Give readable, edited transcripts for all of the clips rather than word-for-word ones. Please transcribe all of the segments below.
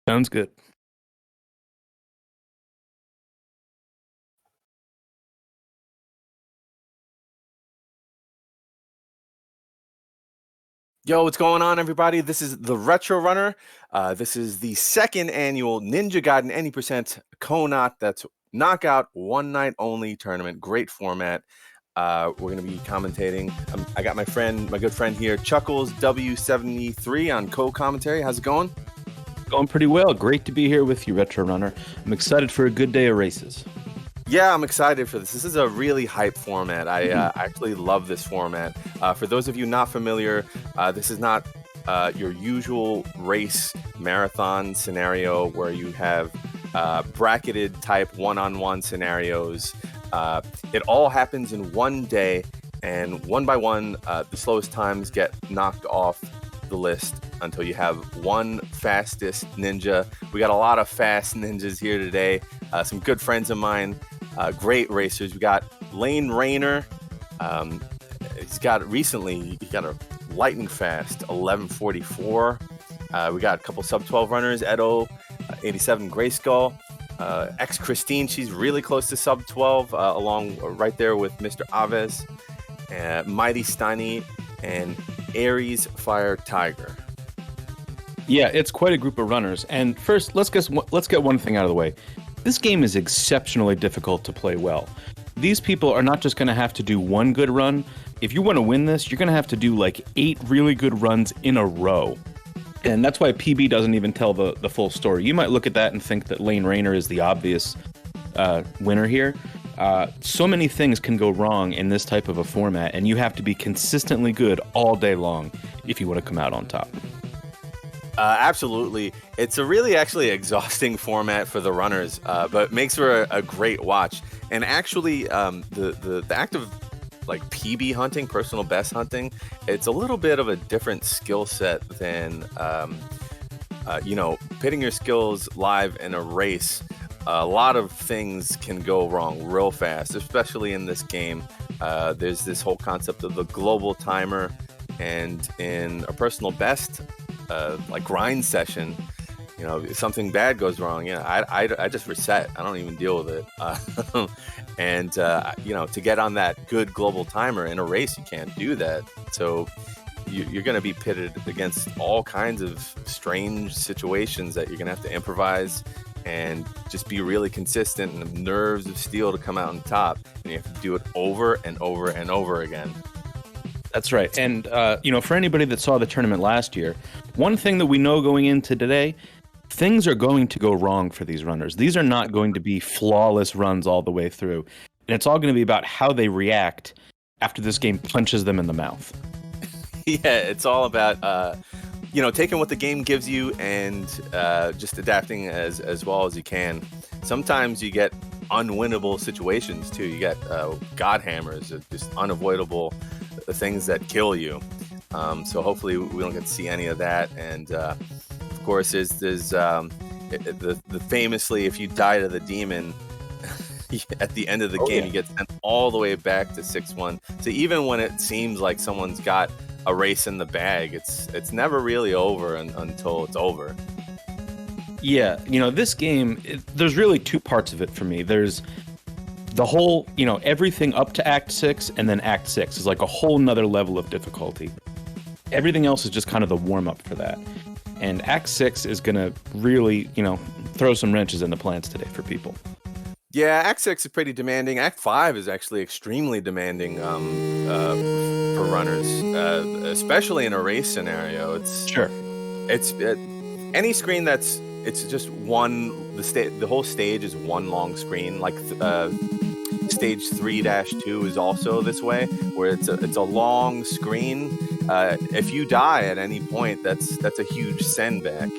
Sounds good. Yo, what's going on, everybody? This is the Retro Runner. This is the second annual Ninja Gaiden Any Percent KONOT. That's knockout one night only tournament. Great format. We're going to be commentating. I got my good friend here, Chuckles W73 on co-commentary. How's it going? Going pretty well. Great to be here with you, Retro Runner. I'm excited for a good day of races. Yeah, I'm excited for this. This is a really hype format. I actually love this format. For those of you not familiar, this is not your usual race marathon scenario where you have bracketed type one-on-one scenarios. It all happens in one day, and one by one, the slowest times get knocked off the list until you have one fastest ninja. We got a lot of fast ninjas here today. Some good friends of mine. Great racers. We got Lane Rayner. He got a lightning fast 11:44. We got a couple sub 12 runners. Edo 87 Grayskull. Ex Christine, she's really close to sub 12, along right there with Mr. Aves. Mighty Steiny and Aries Fire Tiger. Yeah, it's quite a group of runners. And first, let's get one thing out of the way. This game is exceptionally difficult to play well. These people are not just going to have to do one good run. If you want to win this, you're going to have to do like 8 really good runs in a row. And that's why PB doesn't even tell the full story. You might look at that and think that Lane Rayner is the obvious winner here. So many things can go wrong in this type of a format, and you have to be consistently good all day long if you want to come out on top. Absolutely. It's a really actually exhausting format for the runners, but it makes for a great watch. And actually, the act of like PB hunting, personal best hunting, it's a little bit of a different skill set than, pitting your skills live in a race. A lot of things can go wrong real fast, especially in this game. There's this whole concept of the global timer, and in a personal best like grind session, if something bad goes wrong, I just reset. I don't even deal with it. And to get on that good global timer in a race, you can't do that. So you're going to be pitted against all kinds of strange situations that you're going to have to improvise and just be really consistent and have nerves of steel to come out on top. And you have to do it over and over and over again. That's right. And, for anybody that saw the tournament last year, one thing that we know going into today, things are going to go wrong for these runners. These are not going to be flawless runs all the way through. And it's all going to be about how they react after this game punches them in the mouth. Yeah, it's all about, taking what the game gives you and just adapting as well as you can. Sometimes you get unwinnable situations, too. You get God Hammers, just unavoidable things that kill you. So hopefully we don't get to see any of that. And of course, there's the famously, if you die to the demon at the end of the game, you get sent all the way back to 6-1. So even when it seems like someone's got a race in the bag, it's never really over until it's over. Yeah, this game, there's really 2 parts of it for me. There's the whole, everything up to Act 6, and then Act 6 is like a whole nother level of difficulty. Everything else is just kind of the warm-up for that. and Act 6 is going to really, throw some wrenches in the plans today for people. Yeah, Act 6 is pretty demanding. Act 5 is actually extremely demanding for runners, especially in a race scenario. It's any screen it's just one. The whole stage is one long screen. Like stage 3-2 is also this way, where it's a long screen. If you die at any point, that's a huge send back.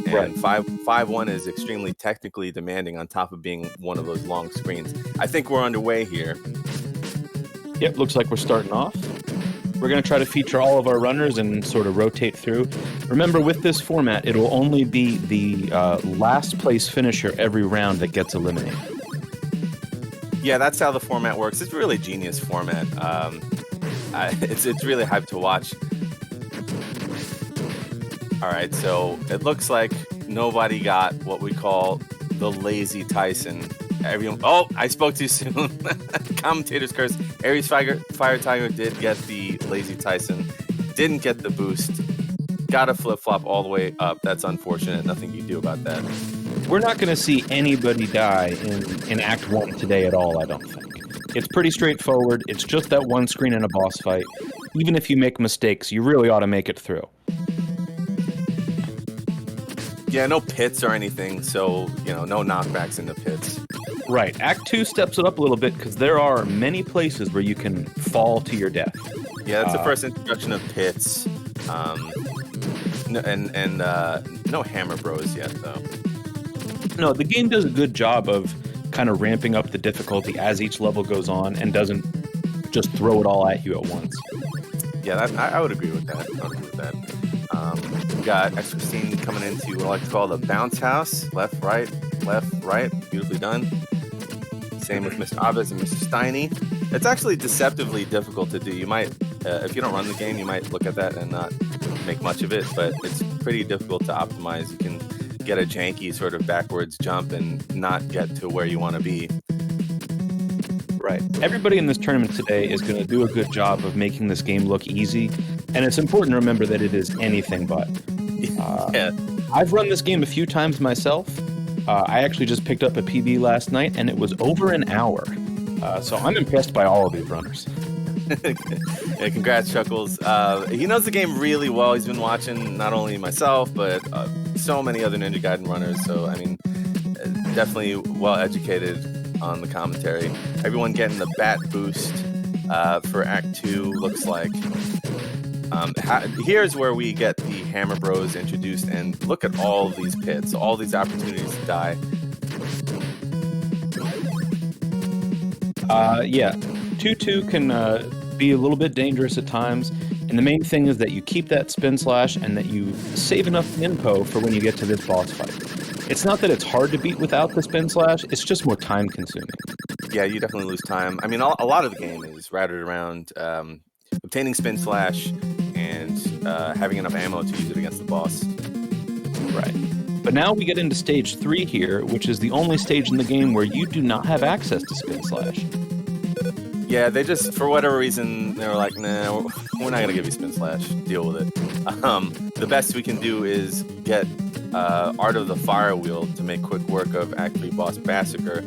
And 5.1 is extremely technically demanding on top of being one of those long screens. I think we're underway here. Yep, looks like we're starting off. We're going to try to feature all of our runners and sort of rotate through. Remember, with this format, it'll only be the last place finisher every round that gets eliminated. Yeah, that's how the format works. It's really genius format. It's really hyped to watch. All right, so it looks like nobody got what we call the lazy Tyson. Oh, I spoke too soon. Commentator's curse. Aries Fire Tiger did get the lazy Tyson. Didn't get the boost. Got a flip-flop all the way up. That's unfortunate. Nothing you do about that. We're not going to see anybody die in Act 1 today at all, I don't think. It's pretty straightforward. It's just that one screen in a boss fight. Even if you make mistakes, you really ought to make it through. Yeah, no pits or anything, so, no knockbacks in the pits. Right. Act 2 steps it up a little bit because there are many places where you can fall to your death. Yeah, that's the first introduction of pits. No Hammer Bros yet, though. No, the game does a good job of kind of ramping up the difficulty as each level goes on and doesn't just throw it all at you at once. Yeah, I would agree with that. We got X-Christine coming into what I like to call the bounce house. Left, right, beautifully done. Same with Mr. Aves and Mr. Steiny. It's actually deceptively difficult to do. You might, if you don't run the game, you might look at that and not make much of it, but it's pretty difficult to optimize. You can get a janky sort of backwards jump and not get to where you want to be. Right. Everybody in this tournament today is going to do a good job of making this game look easy, and it's important to remember that it is anything but. Yeah. I've run this game a few times myself. I actually just picked up a PB last night, and it was over an hour. So I'm impressed by all of these runners. Yeah, congrats, Chuckles. He knows the game really well. He's been watching not only myself, but so many other Ninja Gaiden runners. So, definitely well-educated on the commentary. Everyone getting the bat boost for Act 2, looks like. Here's where we get the Hammer Bros introduced, and look at all of these pits, all these opportunities to die. Yeah, 2-2 can be a little bit dangerous at times, and the main thing is that you keep that spin slash and that you save enough info for when you get to this boss fight. It's not that it's hard to beat without the spin slash, it's just more time consuming. Yeah, you definitely lose time. A lot of the game is routed around obtaining spin slash and having enough ammo to use it against the boss. Right. But now we get into stage 3 here, which is the only stage in the game where you do not have access to spin slash. Yeah, they just, for whatever reason, they were like, nah, we're not going to give you spin slash. Deal with it. The best we can do is get Art of the Fire Wheel to make quick work of Act 3 boss Massacre,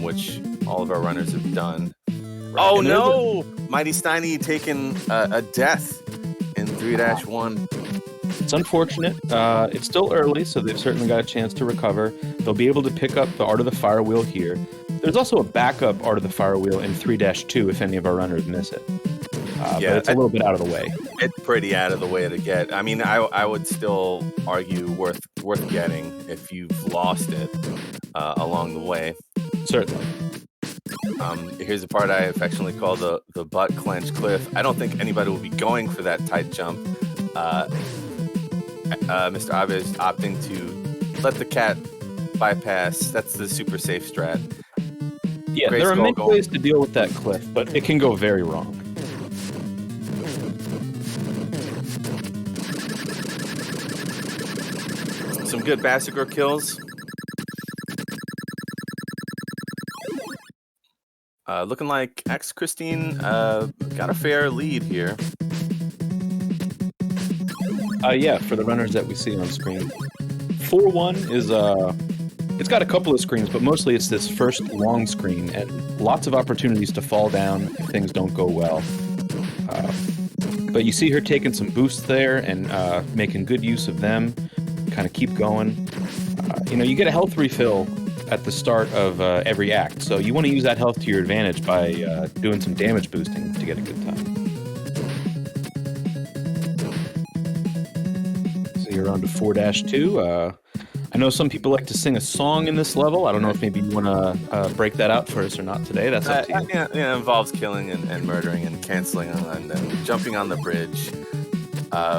which all of our runners have done. Right. Oh no! Mighty Steiny taking a death in 3-1. It's unfortunate. It's still early, so they've certainly got a chance to recover. They'll be able to pick up the Art of the Fire Wheel here. There's also a backup Art of the Fire Wheel in 3-2 if any of our runners miss it. But it's a little bit out of the way. It's pretty out of the way to get. I would still argue worth getting if you've lost it along the way. Certainly. Here's the part I affectionately call the butt clench cliff. I don't think anybody will be going for that tight jump. Mr. Abe is opting to let the cat bypass. That's the super safe strat. Yeah, there are many ways to deal with that cliff, but it can go very wrong. Some good Massacre kills. Looking like X-Christine got a fair lead here. Yeah, for the runners that we see on screen. 4-1 is it's got a couple of screens, but mostly it's this first long screen and lots of opportunities to fall down if things don't go well. But you see her taking some boosts there and making good use of them. Kind of keep going. You get a health refill at the start of every act, so you want to use that health to your advantage by doing some damage boosting to get a good time. So you're on to 4-2. I know some people like to sing a song in this level. I don't know if maybe you want to break that out for us or not today. That's up to you. Yeah, it involves killing and murdering and canceling and then jumping on the bridge,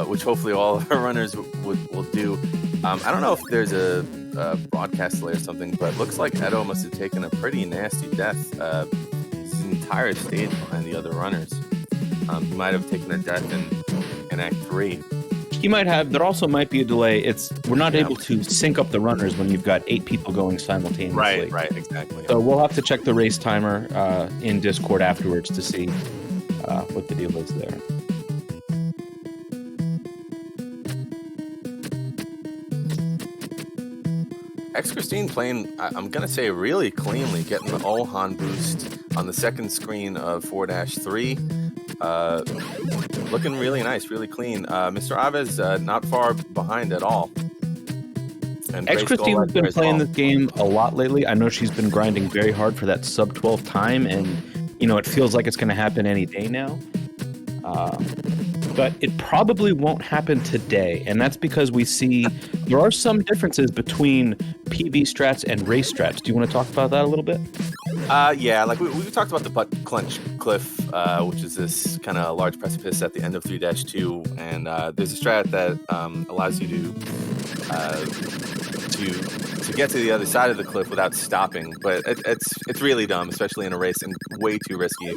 which hopefully all of our runners will do. I don't know if there's a broadcast delay or something, but it looks like Edo must have taken a pretty nasty death. His entire stage behind the other runners. He might have taken a death in Act 3. He might have. There also might be a delay. We're not able to sync up the runners when you've got 8 people going simultaneously. Right, exactly. So we'll have to check the race timer in Discord afterwards to see what the deal is there. X-Christine playing, I'm going to say really cleanly, getting the Ohan boost on the second screen of 4-3. Looking really nice, really clean. Mr. Aves not far behind at all. And X-Christine has been playing this game a lot lately. I know she's been grinding very hard for that sub-12 time, and it feels like it's going to happen any day now. But it probably won't happen today, and that's because we see there are some differences between PB strats and race strats. Do you want to talk about that a little bit? Yeah, like we talked about the butt clench cliff, which is this kind of large precipice at the end of 3-2, and there's a strat that allows you to get to the other side of the cliff without stopping, but it's really dumb, especially in a race, and way too risky.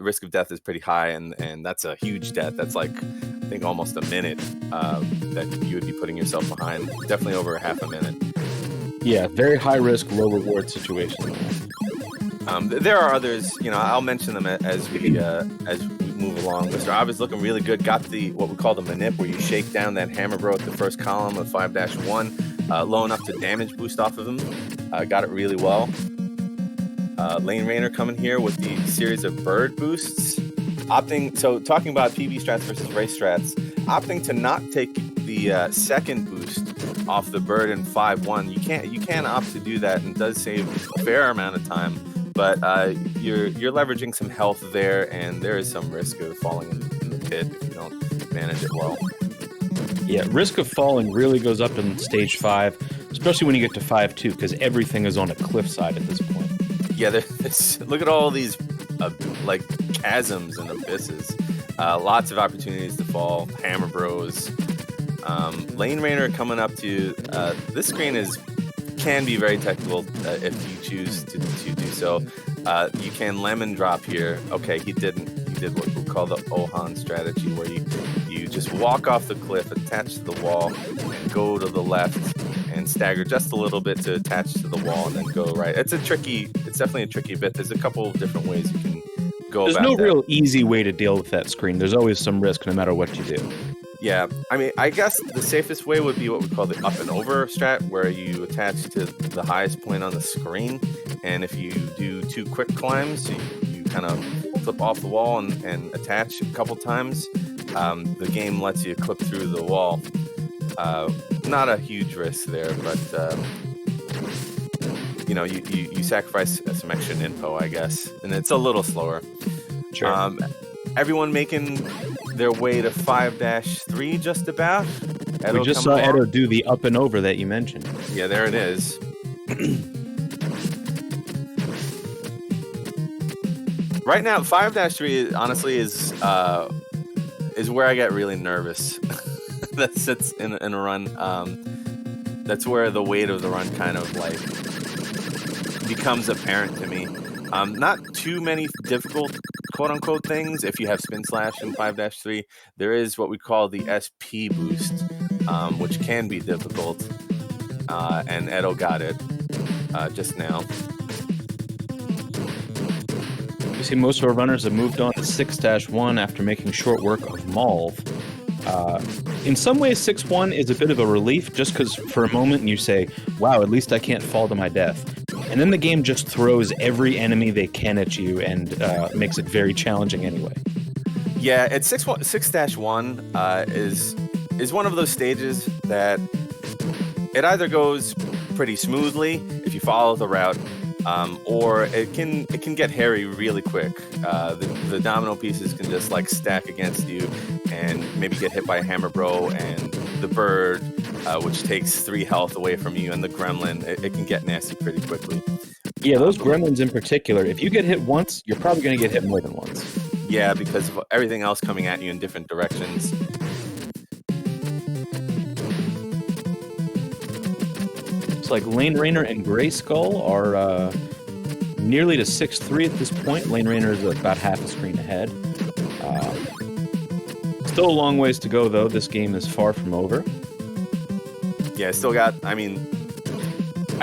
Risk of death is pretty high, and that's a huge death. That's like, I think, almost a minute that you would be putting yourself behind. Definitely over half a minute. Yeah, very high risk, low reward situation. There are others, I'll mention them as we move along. Mr. Aves is looking really good. Got what we call the manip, where you shake down that hammer bro at the first column of 5-1, low enough to damage boost off of him. Got it really well. Lane Rainer coming here with the series of bird boosts. Talking about PB strats versus race strats, opting to not take the second boost off the bird in 5-1. You can opt to do that, and it does save a fair amount of time. But you're leveraging some health there, and there is some risk of falling in the pit if you don't manage it well. Yeah, risk of falling really goes up in stage 5, especially when you get to 5-2, because everything is on a cliffside at this point. Yeah, look at all these like chasms and abysses. Lots of opportunities to fall. Hammer bros. Lane Rainer coming up to this screen can be very technical if you choose to do so. You can lemon drop here. Okay, he didn't. He did what we call the Ohan strategy, where you just walk off the cliff, attach to the wall, and go to the left and stagger just a little bit to attach to the wall and then go right. It's definitely a tricky bit. There's a couple of different ways you can go about that. There's no real easy way to deal with that screen. There's always some risk no matter what you do. Yeah, I mean, I guess the safest way would be what we call the up and over strat, where you attach to the highest point on the screen, and if you do 2 quick climbs, you kind of flip off the wall and attach a couple times. The game lets you clip through the wall. Not a huge risk there, but you sacrifice some extra info, I guess, and it's a little slower. Sure. Everyone making their way to 5-3 just about. We just saw Edo do the up and over that you mentioned. Yeah, there it is. Right now, 5-3 honestly is where I get really nervous. That sits in a run. That's where the weight of the run kind of like becomes apparent to me. Not too many difficult quote-unquote things. If you have spin slash in 5-3, there is what we call the SP boost, which can be difficult, and Edo got it just now. You see most of our runners have moved on to 6-1 after making short work of Malv. In some ways, 6-1 is a bit of a relief just because for a moment you say, wow, at least I can't fall to my death. And then the game just throws every enemy they can at you and makes it very challenging anyway. Yeah, it's 6-1 is one of those stages that it either goes pretty smoothly if you follow the route, or it can get hairy really quick. The domino pieces can just like stack against you and maybe get hit by a hammer bro, and the bird, which takes 3 health away from you, and the gremlin, it can get nasty pretty quickly. Yeah, those gremlins in particular, if you get hit once, you're probably going to get hit more than once. Yeah, because of everything else coming at you in different directions. It's like Lane Rainer and Gray Skull are nearly to 6-3 at this point. Lane Rainer is about half a screen ahead. Still a long ways to go, though. This game is far from over. Yeah, still got, I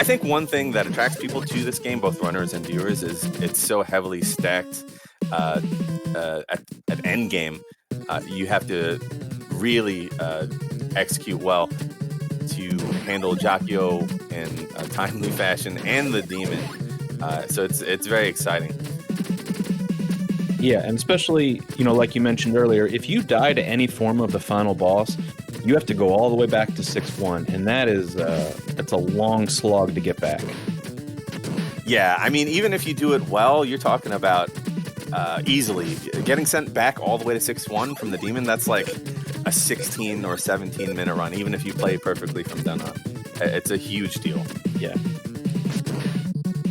think one thing that attracts people to this game, both runners and viewers, is it's so heavily stacked at end game. You have to really execute well to handle Jacchio in a timely fashion and the demon. So it's very exciting. Yeah, and especially, like you mentioned earlier, if you die to any form of the final boss, you have to go all the way back to 6-1, and that's a long slog to get back. Yeah, even if you do it well, you're talking about easily getting sent back all the way to 6-1 from the demon. That's like a 16 or 17 minute run, even if you play perfectly from then on. It's a huge deal. Yeah.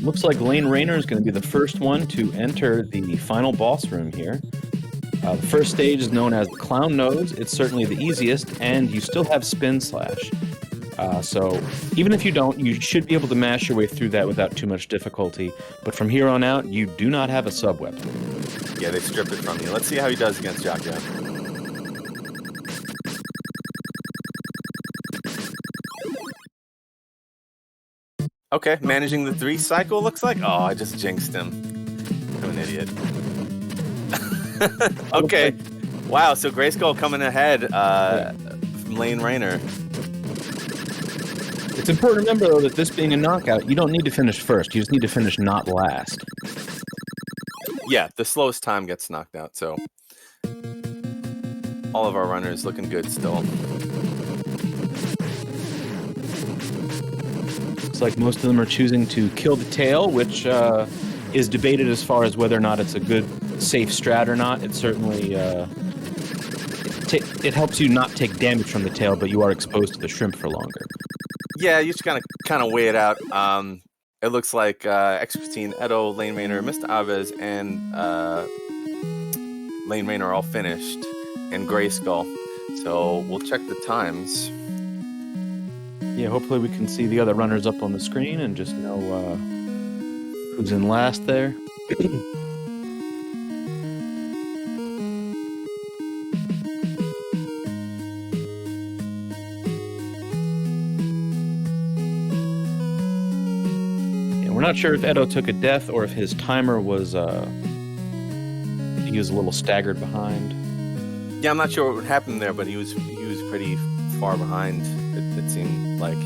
Looks like Lane Rainer is going to be the first one to enter the final boss room here. The first stage is known as the Clown Nose. It's certainly the easiest, and you still have Spin Slash. So even if you don't, you should be able to mash your way through that without too much difficulty. But from here on out, you do not have a sub-weapon. Yeah, they stripped it from you. Let's see how he does against Jacchio. Okay, managing the 3 cycle, looks like. Oh, I just jinxed him. I'm an idiot. Okay. Wow, so Grayskull coming ahead from Lane Rainer. It's important to remember, though, that this being a knockout, you don't need to finish first. You just need to finish not last. Yeah, the slowest time gets knocked out, so all of our runners looking good still. Looks like most of them are choosing to kill the tail, which is debated as far as whether or not it's a good, safe strat or not. It certainly it helps you not take damage from the tail, but you are exposed to the shrimp for longer. Yeah, you just kind of weigh it out. It looks like X15, Edo, Lane Rainer, Mr. Aves, and Lane Rainer are all finished, and Grayskull. So we'll check the times. Yeah, hopefully we can see the other runners up on the screen and just know who's in last there. We're not sure if Edo took a death or if his timer was he was a little staggered behind. Yeah, I'm not sure what happened there, but he was pretty far behind. It seemed like.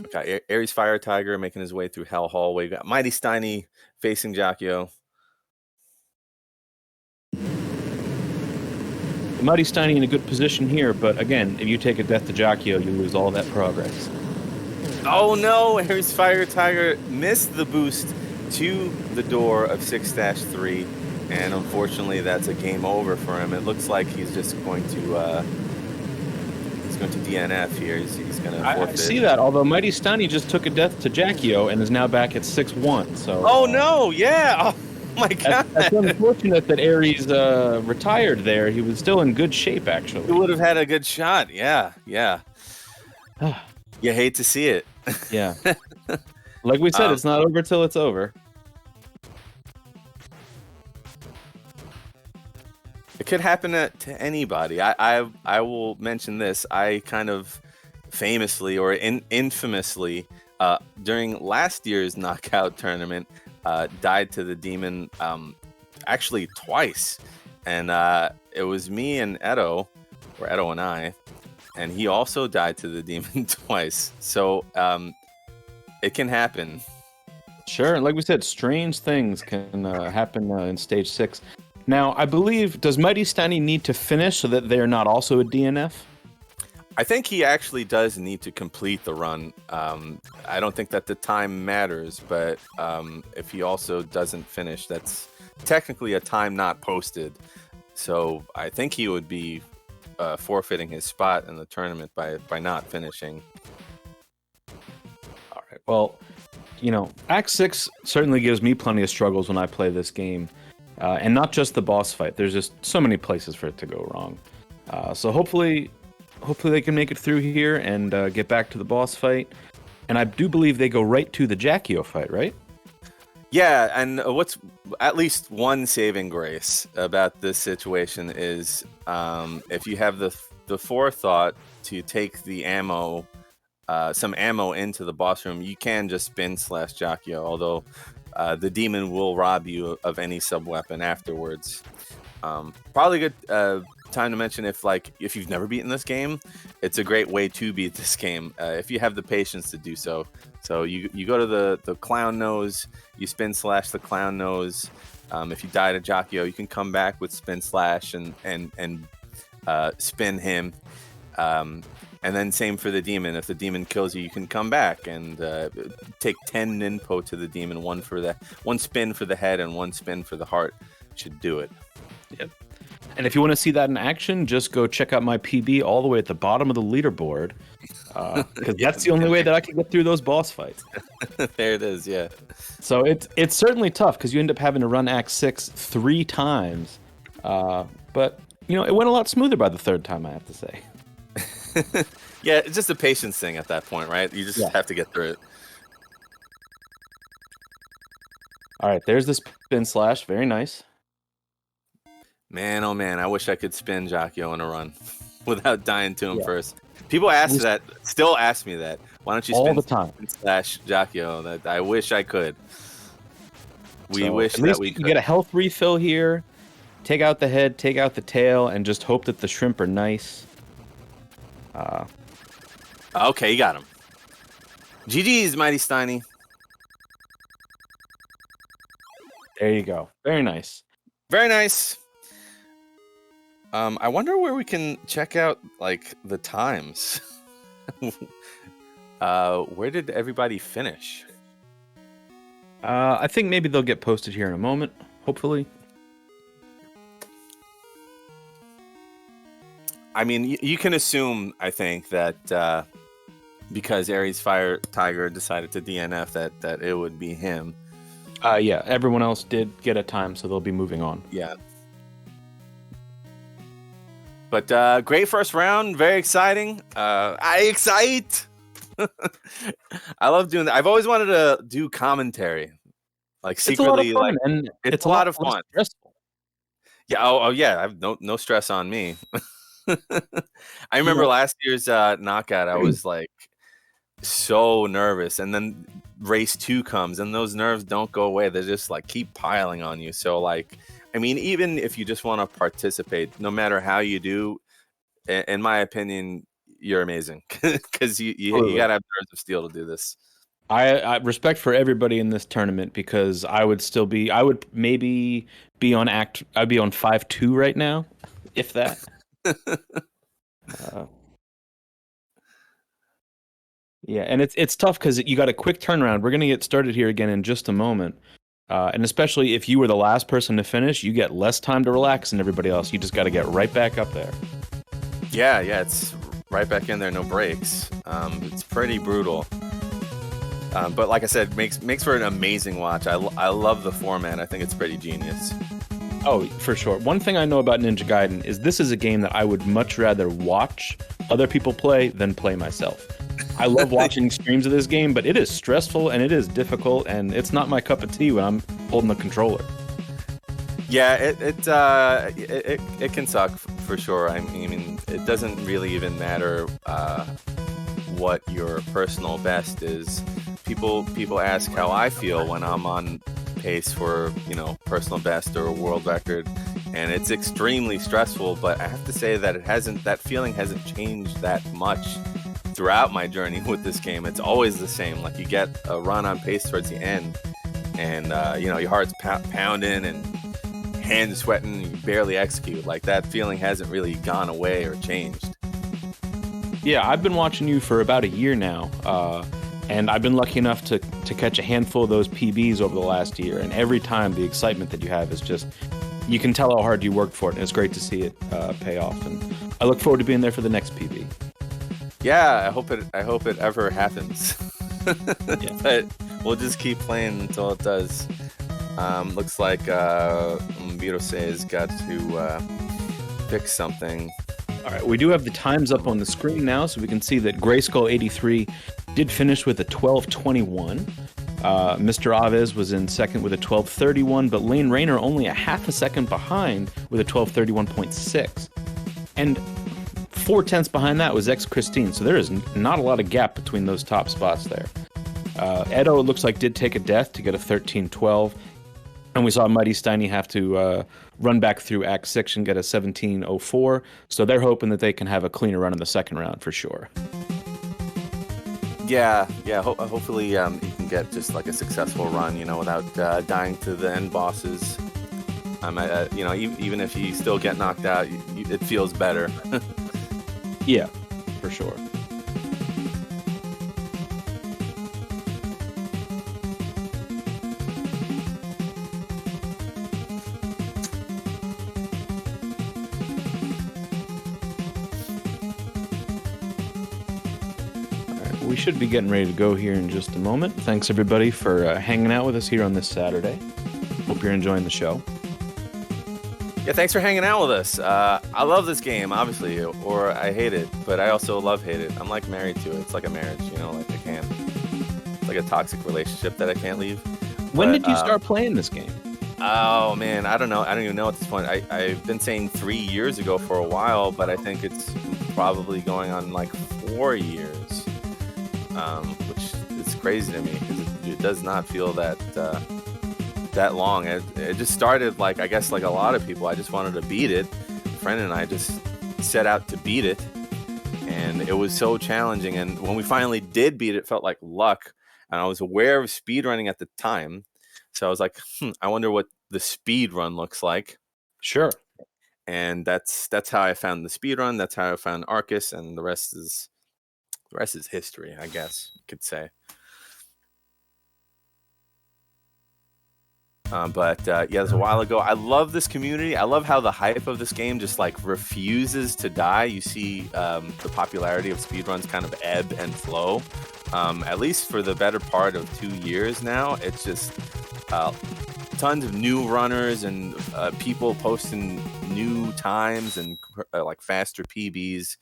Okay, Ares Fire Tiger making his way through Hell Hallway. We got Mighty Steiny facing Jacchio. The Mighty Steiny in a good position here, but again, if you take a death to Jacchio, you lose all that progress. Oh no, Ares Fire Tiger missed the boost to the door of 6-3, and unfortunately that's a game over for him. It looks like he's just going to DNF here. He's going to forfeit. I see that, although Mighty Steiny just took a death to Jacchio and is now back at 6-1. So. Oh no, yeah. Oh my god. That's unfortunate that Ares retired there. He was still in good shape, actually. He would have had a good shot. Yeah. You hate to see it. Yeah. Like we said, it's not over till it's over. It could happen to anybody. I will mention this. I kind of famously or infamously during last year's knockout tournament died to the demon actually twice, and it was me and Edo, or Edo and I, and he also died to the demon twice. So it can happen. Sure, like we said, strange things can happen in stage 6. Now, I believe, does Mighty Steiny need to finish so that they're not also a DNF? I think he actually does need to complete the run. I don't think that the time matters, but if he also doesn't finish, that's technically a time not posted. So I think he would be forfeiting his spot in the tournament by not finishing. All right, well, you know, Act 6 certainly gives me plenty of struggles when I play this game. And not just the boss fight. There's just so many places for it to go wrong. So hopefully they can make it through here and get back to the boss fight. And I do believe they go right to the Jackio fight, right? Yeah, and what's at least one saving grace about this situation is if you have the forethought to take the ammo, some ammo into the boss room, you can just spin / Jackio, although the demon will rob you of any sub-weapon afterwards. Probably a good time to mention if you've never beaten this game, it's a great way to beat this game if you have the patience to do so. So you go to the clown nose, you spin / the clown nose. If you die to Jackio, you can come back with spin / and spin him. And then same for the demon. If the demon kills you, you can come back and take 10 ninpo to the demon. One spin for the head and one spin for the heart should do it. Yep. And if you want to see that in action, just go check out my PB all the way at the bottom of the leaderboard. Because that's the only way that I can get through those boss fights. There it is, yeah. So it's certainly tough because you end up having to run Act 6 3 times. But, you know, it went a lot smoother by the 3rd time, I have to say. Yeah, it's just a patience thing at that point, right? You just have to get through it. All right, there's the spin / very nice. Man, oh man, I wish I could spin Jackio in a run without dying to him first. People still ask me that. Why don't you spin all the time / Jackio? That I wish I could. We wish at least that we you could. Get a health refill here. Take out the head, take out the tail, and just hope that the shrimp are nice. Okay, you got him. GG's, Mighty Steiny. There you go. Very nice. Very nice. I wonder where we can check out the times. Where did everybody finish? I think maybe they'll get posted here in a moment, hopefully. I mean, you can assume, I think, that because Aries Fire Tiger decided to DNF, that it would be him. Yeah, everyone else did get a time, so they'll be moving on. Yeah. But great first round, very exciting. I excite. I love doing that. I've always wanted to do commentary, secretly. It's a lot of fun, and it's a lot of fun. Stressful. Yeah. Oh yeah. I've no stress on me. I remember last year's knockout. I was so nervous, and then race 2 comes, and those nerves don't go away. They just keep piling on you. So I mean, even if you just want to participate, no matter how you do, in my opinion, you're amazing because you gotta have nerves of steel to do this. I respect for everybody in this tournament because I would maybe be on I'd be on 5-2 right now, if that. Yeah, and it's tough because you got a quick turnaround. We're gonna get started here again in just a moment. And especially if you were the last person to finish, you get less time to relax than everybody else. You just got to get right back up there. Yeah, it's right back in there, no breaks. It's pretty brutal. But like I said, makes for an amazing watch. I love the format. I think it's pretty genius. Oh, for sure. One thing I know about Ninja Gaiden is this is a game that I would much rather watch other people play than play myself. I love watching streams of this game, but it is stressful and it is difficult, and it's not my cup of tea when I'm holding the controller. Yeah, it can suck for sure. I mean, it doesn't really even matter what your personal best is. People ask how I feel when I'm on pace for personal best or a world record, and it's extremely stressful. But I have to say that that feeling hasn't changed that much throughout my journey with this game. It's always the same. Like, you get a run on pace towards the end, and your heart's pounding and hands sweating, and you barely execute. Like, that feeling hasn't really gone away or changed. Yeah, I've been watching you for about a year now, and I've been lucky enough to catch a handful of those PBs over the last year, and every time the excitement that you have is just, you can tell how hard you worked for it, and it's great to see it pay off, and I look forward to being there for the next PB. Yeah, I hope it ever happens. Yeah. But we'll just keep playing until it does. Looks like Virose has got to pick something. All right, we do have the times up on the screen now, so we can see that Grayskull83 did finish with a 12:21. Mr. Aves was in second with a 12:31, but Lane Rayner only a half a second behind with a 12:31.6. And 4/10 behind that was Christine, so there is not a lot of gap between those top spots there. Edo, it looks like, did take a death to get a 13:12, and we saw Mighty Steiny have to run back through Act 6 and get a 17:04, so they're hoping that they can have a cleaner run in the second round for sure. Yeah. Hopefully he can get just like a successful run, without dying to the end bosses. Even if you still get knocked out, it feels better. Yeah, for sure. We should be getting ready to go here in just a moment. Thanks, everybody, for hanging out with us here on this Saturday. Hope you're enjoying the show. Yeah, thanks for hanging out with us. I love this game, obviously, or I hate it, but I also hate it. I'm like married to it. It's like a marriage, like I can't. It's like a toxic relationship that I can't leave. When did you start playing this game? Oh man, I don't know. I don't even know at this point. I've been saying 3 years ago for a while, but I think it's probably going on like 4 years, which is crazy to me because it does not feel that long. It just started like, I guess, like a lot of people. I just wanted to beat it. A friend and I just set out to beat it, and it was so challenging. And when we finally did beat it, it felt like luck. And I was aware of speedrunning at the time, so I was like, I wonder what the speed run looks like. Sure. And that's how I found the speed run. That's how I found Arcus, and the rest is history, I guess you could say. But yeah, it was a while ago. I love this community. I love how the hype of this game just like refuses to die. You see the popularity of speedruns kind of ebb and flow. At least for the better part of 2 years now, it's just tons of new runners and people posting new times and like faster PBs.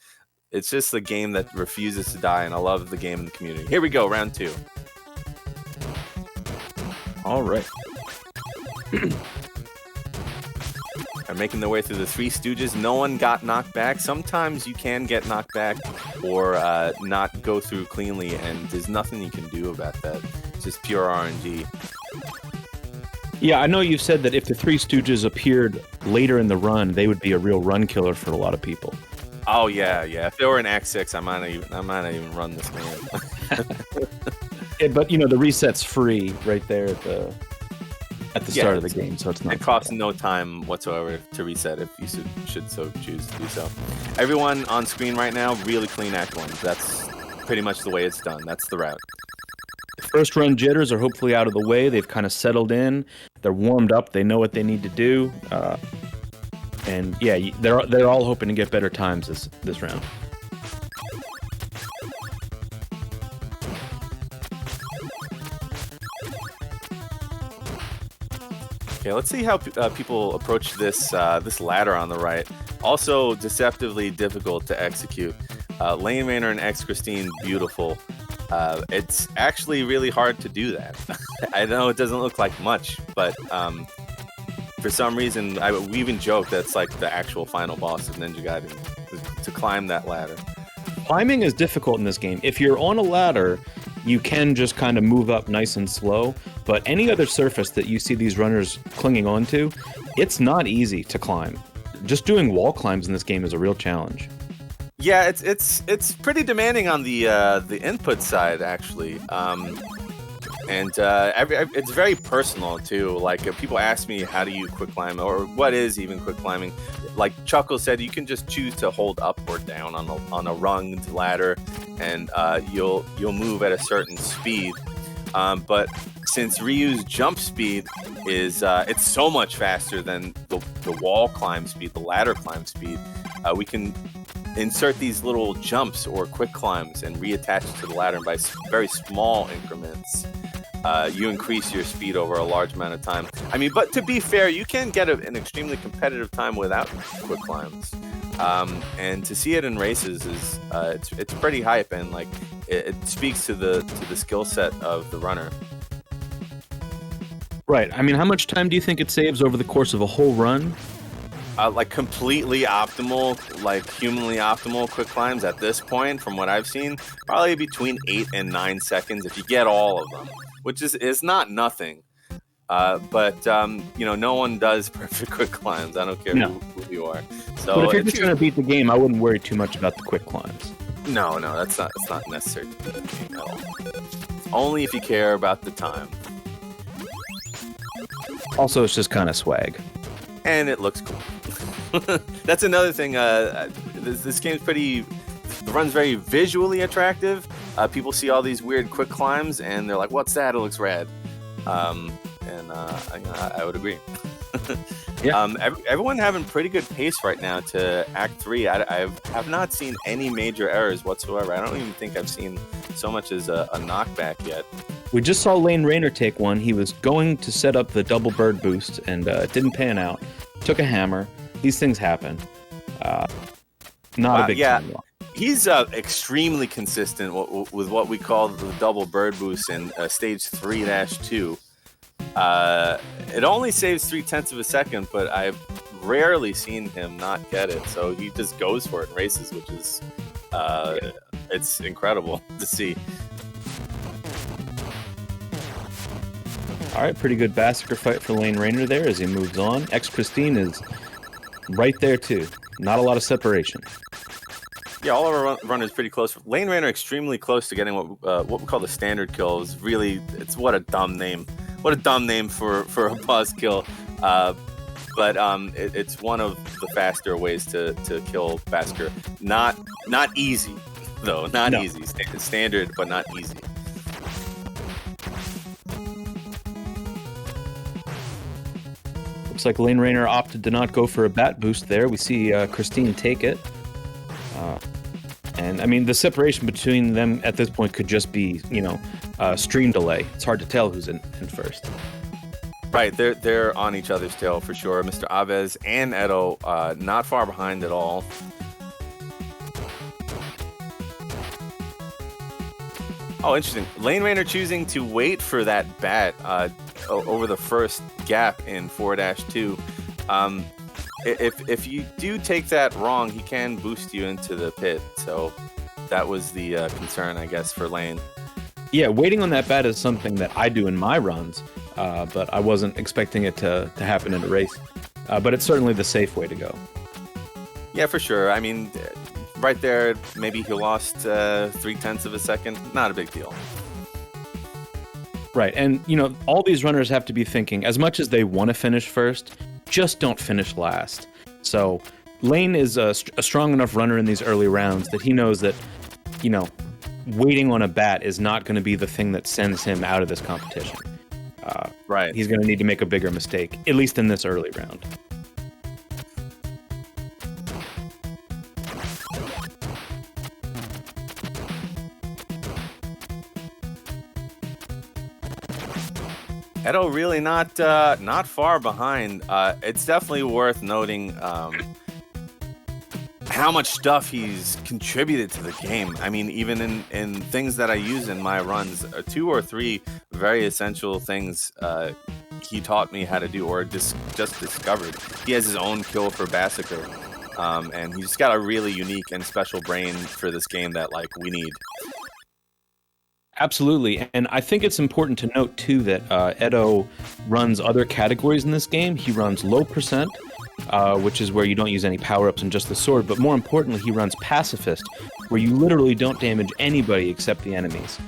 It's just a game that refuses to die, and I love the game and the community. Here we go, round 2. All right. Are making their way through the Three Stooges. No one got knocked back. Sometimes you can get knocked back or not go through cleanly, and there's nothing you can do about that. It's just pure RNG. Yeah, I know you've said that if the Three Stooges appeared later in the run, they would be a real run killer for a lot of people. Oh yeah. If they were in Act 6, I might not even run this game. Yeah, but the reset's free right there at the start of the game, so it's not. It costs no time whatsoever to reset if you should so choose to do so. Everyone on screen right now, really clean Act 1. That's pretty much the way it's done. That's the route. The first run jitters are hopefully out of the way. They've kind of settled in. They're warmed up. They know what they need to do. And yeah, they're all hoping to get better times this round. Okay, let's see how people approach this ladder on the right. Also deceptively difficult to execute. Lane Rayner and Christine, beautiful. It's actually really hard to do that. I know it doesn't look like much, but for some reason, we even joke that it's like the actual final boss of Ninja Gaiden, to climb that ladder. Climbing is difficult in this game. If you're on a ladder, you can just kind of move up nice and slow, but any other surface that you see these runners clinging onto, it's not easy to climb. Just doing wall climbs in this game is a real challenge. Yeah, it's pretty demanding on the input side, actually. It's very personal too. Like if people ask me, how do you quick climb, or what is even quick climbing? Like Chuckle said, you can just choose to hold up or down on a runged ladder, and you'll move at a certain speed. But since Ryu's jump speed is it's so much faster than the wall climb speed, the ladder climb speed, we can insert these little jumps or quick climbs and reattach it to the ladder, and by very small increments you increase your speed over a large amount of time. I mean, but to be fair, you can get an extremely competitive time without quick climbs, and to see it in races is it's pretty hype, and like it speaks to the skill set of the runner. Right. I mean, how much time do you think it saves over the course of a whole run? Like completely optimal, like humanly optimal quick climbs at this point, from what I've seen, probably between 8 and 9 seconds if you get all of them, which is not nothing. But no one does perfect quick climbs. I don't care who you are. So but if you're just trying to beat the game, I wouldn't worry too much about the quick climbs. No, that's not necessary to beat the game at all. Only if you care about the time. Also, it's just kind of swag. And it looks cool. That's another thing. This game's the run's very visually attractive. People see all these weird quick climbs and they're like, "What's that? It looks rad." I would agree. Yeah. Everyone having pretty good pace right now to Act 3. I have not seen any major errors whatsoever. I don't even think I've seen so much as a knockback yet. We just saw Lane Rayner take one. He was going to set up the double bird boost, and it didn't pan out. Took a hammer. These things happen. Not a big time loss. He's extremely consistent with what we call the double bird boost in stage 3-2. It only saves 0.3 of a second, but I've rarely seen him not get it. So he just goes for it in races, which is it's incredible to see. All right, pretty good Bassiker fight for Lane Rayner there as he moves on. X Christine is right there too. Not a lot of separation. Yeah, all of our runners pretty close. Lane Rayner extremely close to getting what we call the standard kill. It's what a dumb name. What a dumb name for a buzz kill. But it's one of the faster ways to kill Bassiker. Not easy though. Not easy. Standard, but not easy. Looks like Lane Rayner opted to not go for a bat boost there. We see Christine take it. And I mean, the separation between them at this point could just be, stream delay. It's hard to tell who's in first. Right, they're on each other's tail for sure. Mr. Aves and Edo not far behind at all. Oh, interesting. Lane Rayner choosing to wait for that bat over the first gap in 4-2. If you do take that wrong, he can boost you into the pit. So that was the concern, I guess, for Lane. Yeah, waiting on that bat is something that I do in my runs, but I wasn't expecting it to happen in a race. But it's certainly the safe way to go. Yeah, for sure. I mean, right there, maybe he lost 0.3 of a second. Not a big deal. Right, and all these runners have to be thinking, as much as they want to finish first, just don't finish last. So Lane is a strong enough runner in these early rounds that he knows that, waiting on a bat is not going to be the thing that sends him out of this competition. Right. He's going to need to make a bigger mistake, at least in this early round. Edo really not far behind. It's definitely worth noting how much stuff he's contributed to the game. I mean, even in things that I use in my runs, 2 or 3 very essential things he taught me how to do, or just discovered. He has his own kill for Bassiker, and he's got a really unique and special brain for this game that we need. Absolutely, and I think it's important to note too that Edo runs other categories in this game. He runs low percent, which is where you don't use any power-ups and just the sword, but more importantly, he runs pacifist, where you literally don't damage anybody except the enemies.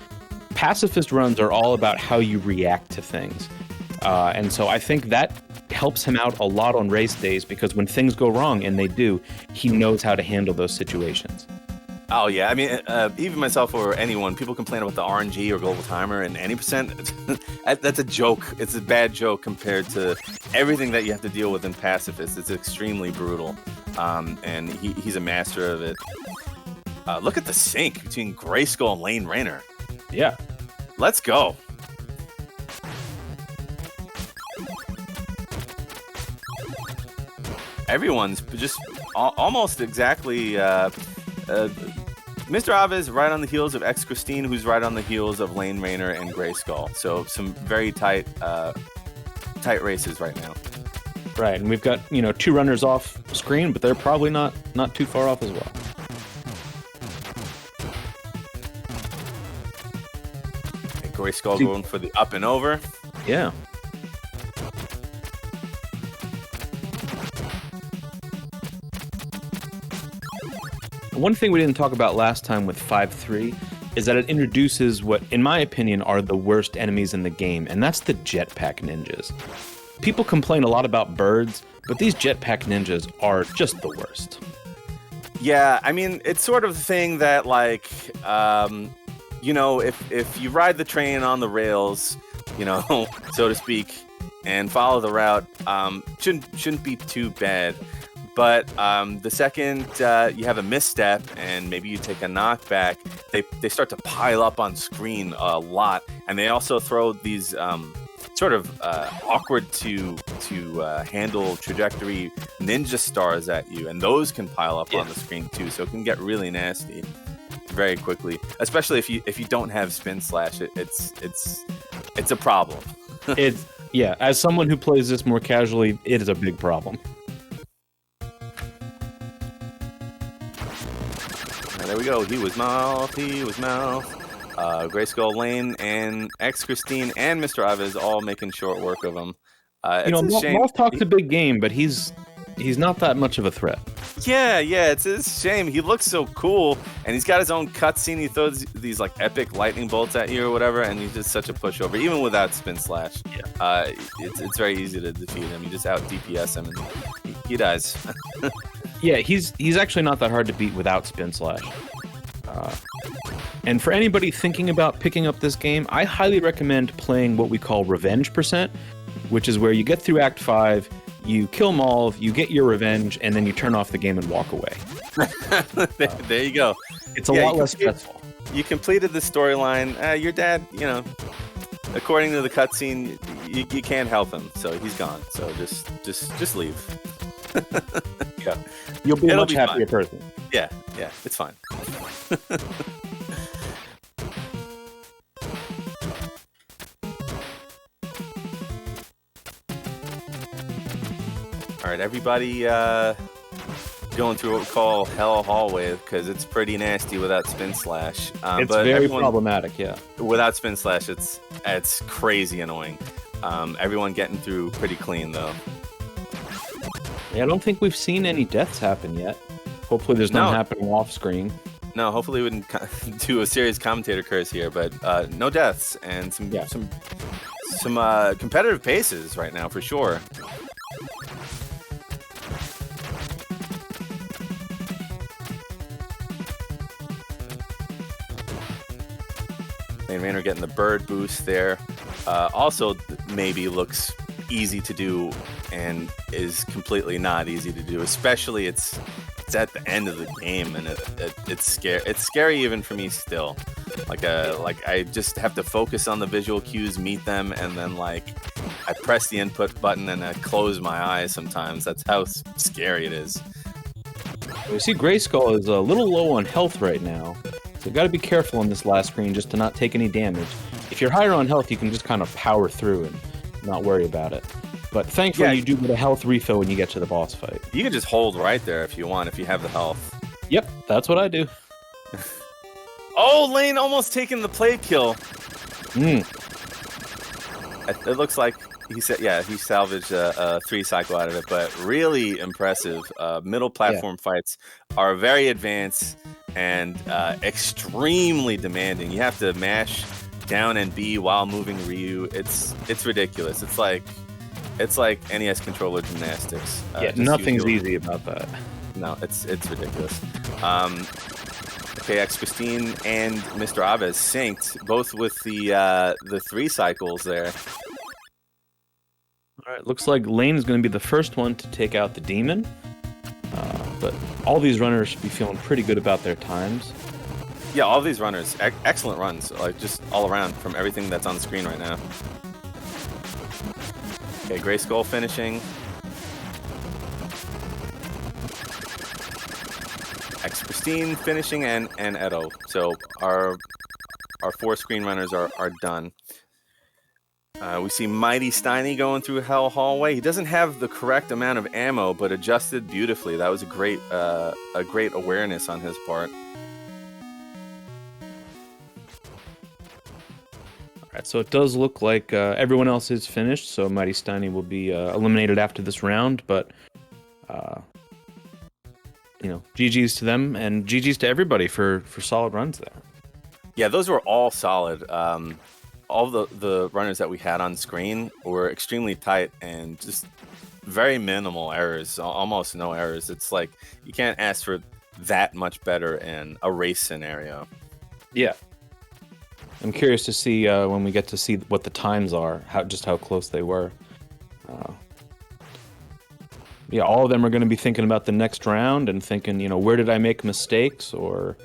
Pacifist runs are all about how you react to things, and so I think that helps him out a lot on race days, because when things go wrong, and they do, he knows how to handle those situations. Oh yeah, I mean, even myself or anyone, people complain about the RNG or global timer and any percent. That's a joke. It's a bad joke compared to everything that you have to deal with in Pacifist. It's extremely brutal, and he's a master of it. Look at the sync between Grayskull and Lane Raynor. Yeah, let's go. Everyone's just almost exactly. Mr. Aves right on the heels of X Christine, who's right on the heels of Lane Raynor and Grayskull. So some very tight races right now. Right, and we've got two runners off screen, but they're probably not too far off as well. And Grayskull going for the up and over. Yeah. One thing we didn't talk about last time with 5-3 is that it introduces what, in my opinion, are the worst enemies in the game, and that's the jetpack ninjas. People complain a lot about birds, but these jetpack ninjas are just the worst. Yeah, I mean, it's sort of the thing that, like, if you ride the train on the rails, so to speak, and follow the route, shouldn't be too bad. But the second you have a misstep and maybe you take a knockback, they start to pile up on screen a lot, and they also throw these sort of awkward to handle trajectory ninja stars at you, and those can pile up on the screen too. So it can get really nasty very quickly, especially if you don't have spin slash. It's a problem. As someone who plays this more casually, it is a big problem. There we go. He was mouth. Grayskull, Lane, and X Christine, and Mr. Aves all making short work of him. It's a shame. Moth talks a big game, but he's not that much of a threat. Yeah, it's a shame. He looks so cool, and he's got his own cutscene. He throws these like epic lightning bolts at you or whatever, and he's just such a pushover, even without spin slash. Yeah. It's very easy to defeat him. You just out DPS him, and he dies. Yeah, he's actually not that hard to beat without spin slash. And for anybody thinking about picking up this game, I highly recommend playing what we call Revenge Percent, which is where you get through Act 5, you kill Maul, you get your revenge, and then you turn off the game and walk away. There you go. It's a lot less stressful. You completed the storyline. Your dad, according to the cutscene, you can't help him, so he's gone. So just leave. Yeah, you'll be a much happier person. Yeah, it's fine. All right, everybody going through what we call Hell Hallway, because it's pretty nasty without spin slash. It's very problematic, yeah. Without spin slash, it's crazy annoying. Everyone getting through pretty clean, though. Yeah, I don't think we've seen any deaths happen yet. Hopefully there's none happening off screen. No, hopefully we wouldn't do a serious commentator curse here, but no deaths and some competitive paces right now for sure. Lane Raynor getting the bird boost there. Also, maybe looks easy to do and is completely not easy to do. Especially it's at the end of the game, and it's scary. It's scary even for me still. Like I just have to focus on the visual cues, meet them, and then I press the input button and I close my eyes sometimes. That's how scary it is. We see Grayskull is a little low on health right now, so got to be careful on this last screen just to not take any damage. If you're higher on health, you can just kind of power through and not worry about it. But thankfully, you do get a health refill when you get to the boss fight. You can just hold right there if you want, if you have the health. Yep, that's what I do. Oh, Lane almost taking the plate kill. Mm. It looks like he said, yeah, he salvaged a 3-cycle out of it, but really impressive. Middle platform fights are very advanced and extremely demanding. You have to mash down and B while moving Ryu. It's ridiculous. It's like NES controller gymnastics. Nothing's easy about that. No, it's ridiculous. KX Christine and Mr. Aves synced both with the 3 cycles there. All right, looks like Lane is going to be the first one to take out the demon, but all these runners should be feeling pretty good about their times. Yeah, all these runners, excellent runs, like just all around from everything that's on the screen right now. Okay, Gray Skull finishing. X Christine finishing and Edo. So our 4 screen runners are done. We see Mighty Steiny going through Hell Hallway. He doesn't have the correct amount of ammo, but adjusted beautifully. That was a great awareness on his part. All right, so it does look like everyone else is finished. So Mighty Steiny will be eliminated after this round, but GG's to them and GG's to everybody for solid runs there. Yeah, those were all solid. All the runners that we had on screen were extremely tight and just very minimal errors, almost no errors. It's like you can't ask for that much better in a race scenario. Yeah. I'm curious to see when we get to see what the times are, how close they were. Yeah, all of them are going to be thinking about the next round and thinking, where did I make mistakes, or,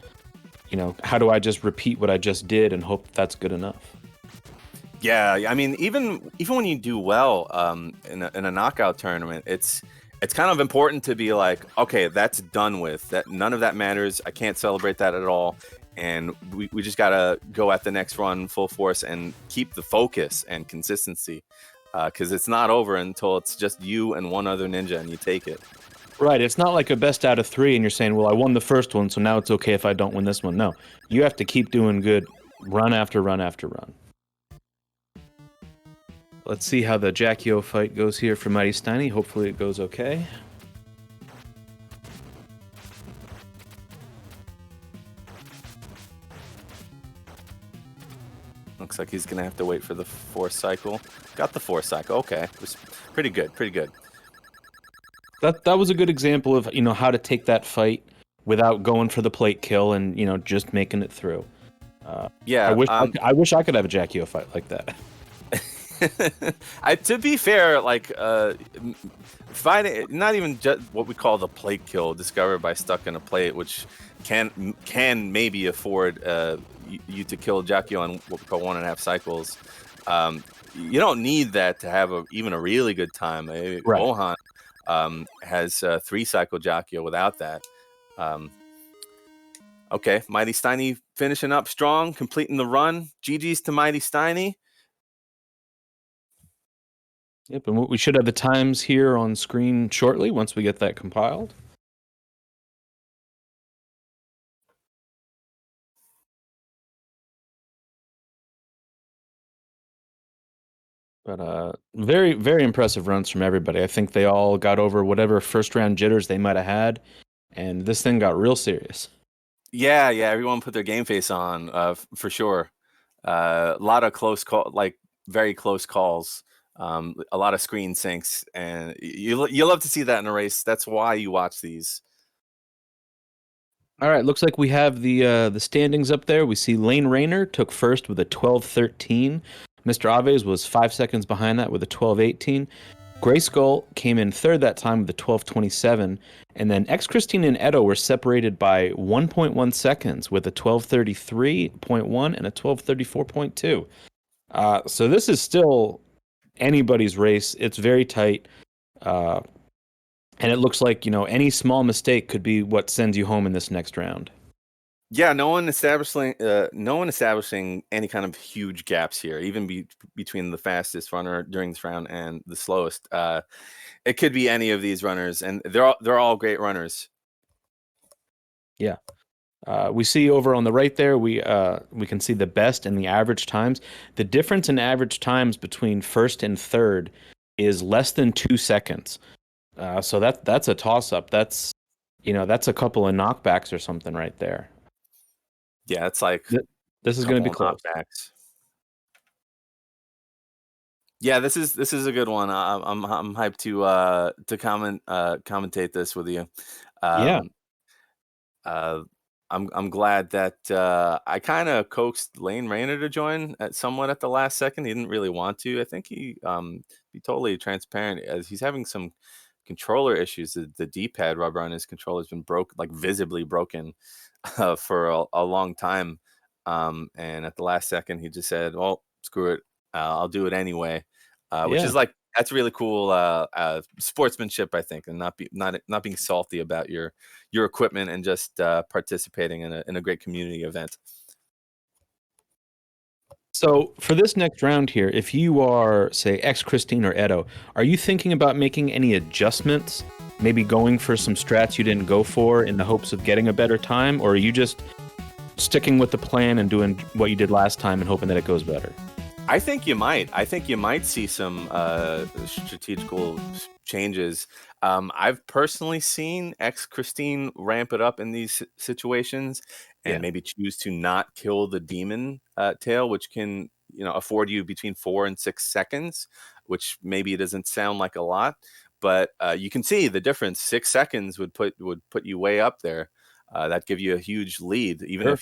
how do I just repeat what I just did and hope that's good enough. Yeah, I mean, even when you do well in a knockout tournament, it's kind of important to be like, okay, that's done with. That none of that matters. I can't celebrate that at all, and we just gotta go at the next run full force and keep the focus and consistency, because it's not over until it's just you and one other ninja, and you take it. Right, it's not like a best out of 3, and you're saying, well, I won the first one, so now it's okay if I don't win this one. No, you have to keep doing good, run after run after run. Let's see how the Jackie-O fight goes here for Mighty Steiny. Hopefully it goes okay. Looks like he's gonna have to wait for the 4th cycle. Got the 4th cycle. Okay, it was pretty good. Pretty good. That was a good example of how to take that fight without going for the plate kill and just making it through. Yeah, I wish I could have a Jackie-O fight like that. To be fair, like fighting, not even just what we call the plate kill discovered by stuck in a plate, which can maybe afford you to kill Jackie on what we call 1.5 cycles. You don't need that to have even a really good time. Right. Gohan has 3 cycle Jackie without that. Okay, Mighty Steiny finishing up strong, completing the run. GG's to Mighty Steiny. Yep, and we should have the times here on screen shortly once we get that compiled. But very, very impressive runs from everybody. I think they all got over whatever first round jitters they might have had, and this thing got real serious. Yeah, everyone put their game face on, for sure. A lot of close very close calls. A lot of screen syncs, and you love to see that in a race. That's why you watch these. All right, looks like we have the standings up there. We see Lane Rayner took first with a 12:13. Mr. Aves was 5 seconds behind that with a 12:18. Gray Skull came in third that time with a 12:27, and then X Christine and Edo were separated by 1.1 seconds with a 12:33.1 and a 12:34.2. So this is still anybody's race. It's very tight, and it looks like any small mistake could be what sends you home in this next round. Yeah, no one establishing any kind of huge gaps here, even between the fastest runner during this round and the slowest. It could be any of these runners, and they're all great runners. Yeah. We see over on the right there, we can see the best and the average times. The difference in average times between first and third is less than 2 seconds. So that's a toss up. That's a couple of knockbacks or something right there. Yeah, it's like This is a going to couple be of close. knockbacks. Yeah, this is a good one. I'm hyped to commentate this with you. Yeah, Um, uh, I'm glad that I kind of coaxed Lane Rayner to join somewhat at the last second. He didn't really want to. I think he be totally transparent as he's having some controller issues. The D-pad rubber on his controller has been broke, like visibly broken, for a long time. And at the last second, he just said, "Well, screw it, I'll do it anyway," which yeah. is like that's really cool sportsmanship, I think, and not being salty about your equipment and just participating in a great community event. So for this next round here, if you are, say, ex Christine or Edo, are you thinking about making any adjustments? Maybe going for some strats you didn't go for in the hopes of getting a better time? Or are you just sticking with the plan and doing what you did last time and hoping that it goes better? I think you might. I think you might see some strategical changes. I've personally seen ex Christine ramp it up in these situations and Yeah. maybe choose to not kill the demon tail, which can afford you between 4 and 6 seconds, which maybe doesn't sound like a lot, but you can see the difference. 6 seconds would put you way up there. That give you a huge lead, even Sure.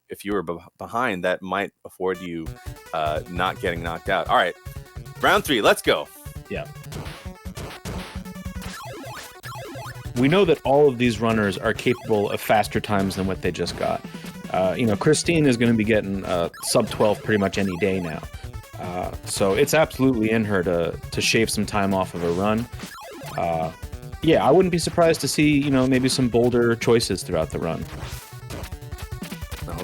if you were behind. That might afford you not getting knocked out. All right, round 3, let's go. Yeah. We know that all of these runners are capable of faster times than what they just got. Christine is going to be getting sub 12 pretty much any day now. So it's absolutely in her to shave some time off of a run. Yeah, I wouldn't be surprised to see, maybe some bolder choices throughout the run.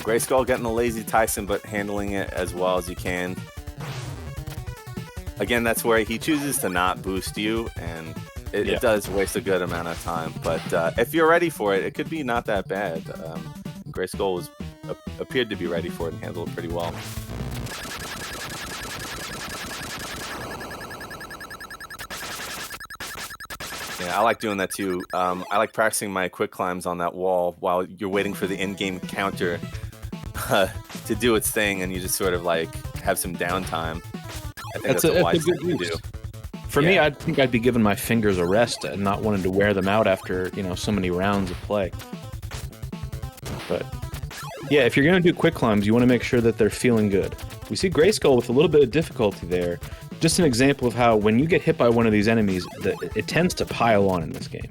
Grayskull getting a lazy Tyson, but handling it as well as you can. Again, that's where he chooses to not boost you, and it does waste a good amount of time. But if you're ready for it, it could be not that bad. Grayskull appeared to be ready for it and handled it pretty well. Yeah, I like doing that too. I like practicing my quick climbs on that wall while you're waiting for the in-game counter to do its thing, and you just sort of like have some downtime. I think that's a wise thing to do. For me, I think I'd be giving my fingers a rest and not wanting to wear them out after so many rounds of play. But yeah, if you're gonna do quick climbs, you want to make sure that they're feeling good. We see Grayskull with a little bit of difficulty there. Just an example of how when you get hit by one of these enemies, it tends to pile on in this game.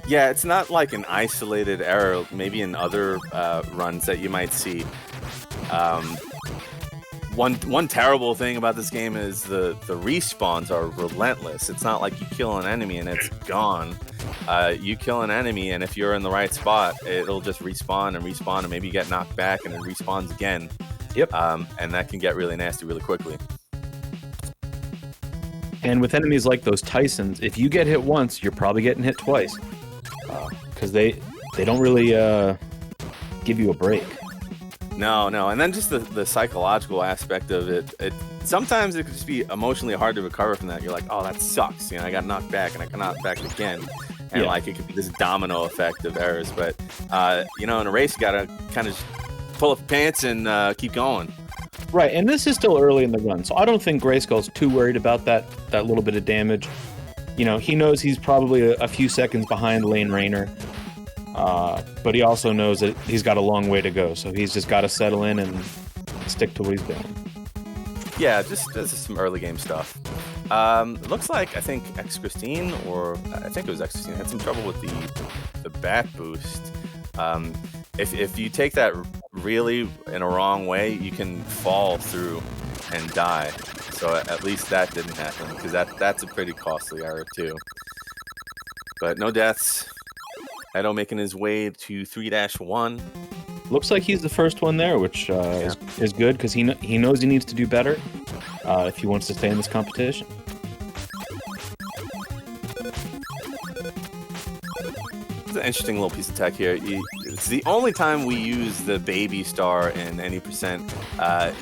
Yeah, it's not like an isolated error, maybe in other runs that you might see. One terrible thing about this game is the respawns are relentless. It's not like you kill an enemy and it's gone. You kill an enemy, and if you're in the right spot, it'll just respawn and maybe you get knocked back and it respawns again. Yep. And that can get really nasty really quickly. And with enemies like those Tysons, if you get hit once, you're probably getting hit twice. Because they don't really give you a break. No, and then just the psychological aspect of it. Sometimes it could just be emotionally hard to recover from that. You're like, oh, that sucks. I got knocked back and I got knocked back again. And like it could be this domino effect of errors. But in a race, you gotta kind of pull up your pants and keep going. Right, and this is still early in the run, so I don't think Grayskull's too worried about that little bit of damage. He knows he's probably a few seconds behind Lane Rayner, but he also knows that he's got a long way to go, so he's just got to settle in and stick to what he's doing. Yeah, just some early game stuff. Looks like I think X Christine, or I think it was X Christine, had some trouble with the bat boost. If you take that really in a wrong way, you can fall through and die. So at least that didn't happen, because that's a pretty costly error too. But no deaths. Edo making his way to 3-1. Looks like he's the first one there, which is good, because he knows he needs to do better if he wants to stay in this competition. It's an interesting little piece of tech here. It's the only time we use the baby star in any percent.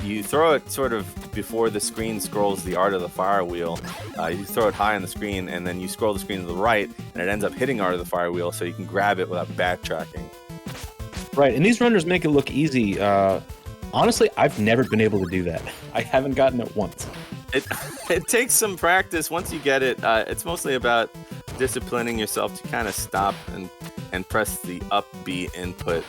You throw it sort of before the screen scrolls the Art of the Fire wheel. You throw it high on the screen, and then you scroll the screen to the right, and it ends up hitting Art of the Fire wheel, so you can grab it without backtracking. Right, and these runners make it look easy. Honestly, I've never been able to do that. I haven't gotten it once. It takes some practice. Once you get it, it's mostly about disciplining yourself to kind of stop and press the up B input,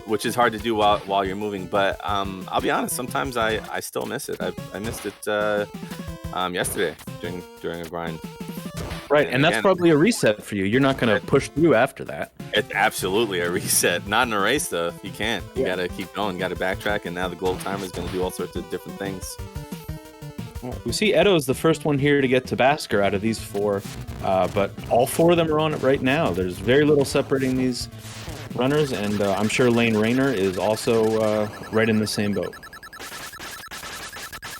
which is hard to do while you're moving. But I'll be honest, sometimes I still miss it. I missed it yesterday during a grind. Right, and that's probably a reset for you. You're not going to push through after that. It's absolutely a reset. Not in a race, though. You can't. You got to keep going. You got to backtrack, and now the gold timer is going to do all sorts of different things. We see Edo is the first one here to get Tabasco out of these four, but all four of them are on it right now. There's very little separating these runners, and I'm sure Lane Rayner is also right in the same boat.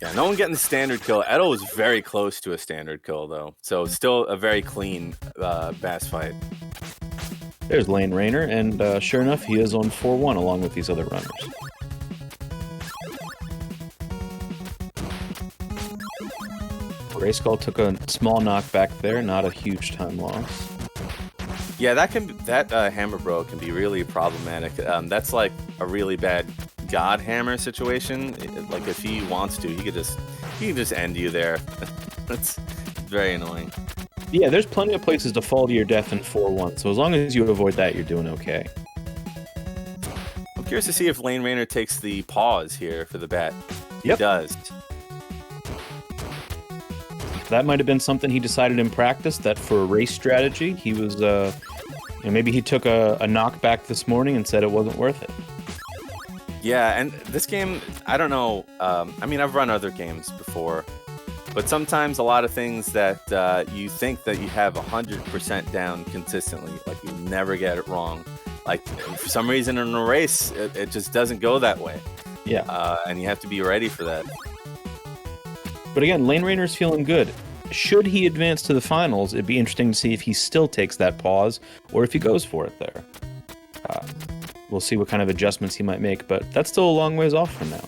Yeah, no one getting the standard kill. Edo was very close to a standard kill, though, so still a very clean bass fight. There's Lane Rayner, and sure enough, he is on 4-1 along with these other runners. Grayskull took a small knockback there, not a huge time loss. Yeah, that hammer bro can be really problematic. That's like a really bad God hammer situation. Like if he wants to, he can just end you there. That's very annoying. Yeah, there's plenty of places to fall to your death in 4-1, so as long as you avoid that, you're doing okay. I'm curious to see if Lane Rayner takes the pause here for the bet. He does. That might have been something he decided in practice, that for a race strategy, he was, maybe he took a knockback this morning and said it wasn't worth it. Yeah, and this game, I don't know. I mean, I've run other games before, but sometimes a lot of things that you think that you have 100% down consistently, like you never get it wrong. Like for some reason in a race, it just doesn't go that way. Yeah. And you have to be ready for that. But again, Lane Rayner's feeling good. Should he advance to the finals, it'd be interesting to see if he still takes that pause or if he goes for it there. We'll see what kind of adjustments he might make, but that's still a long ways off from now.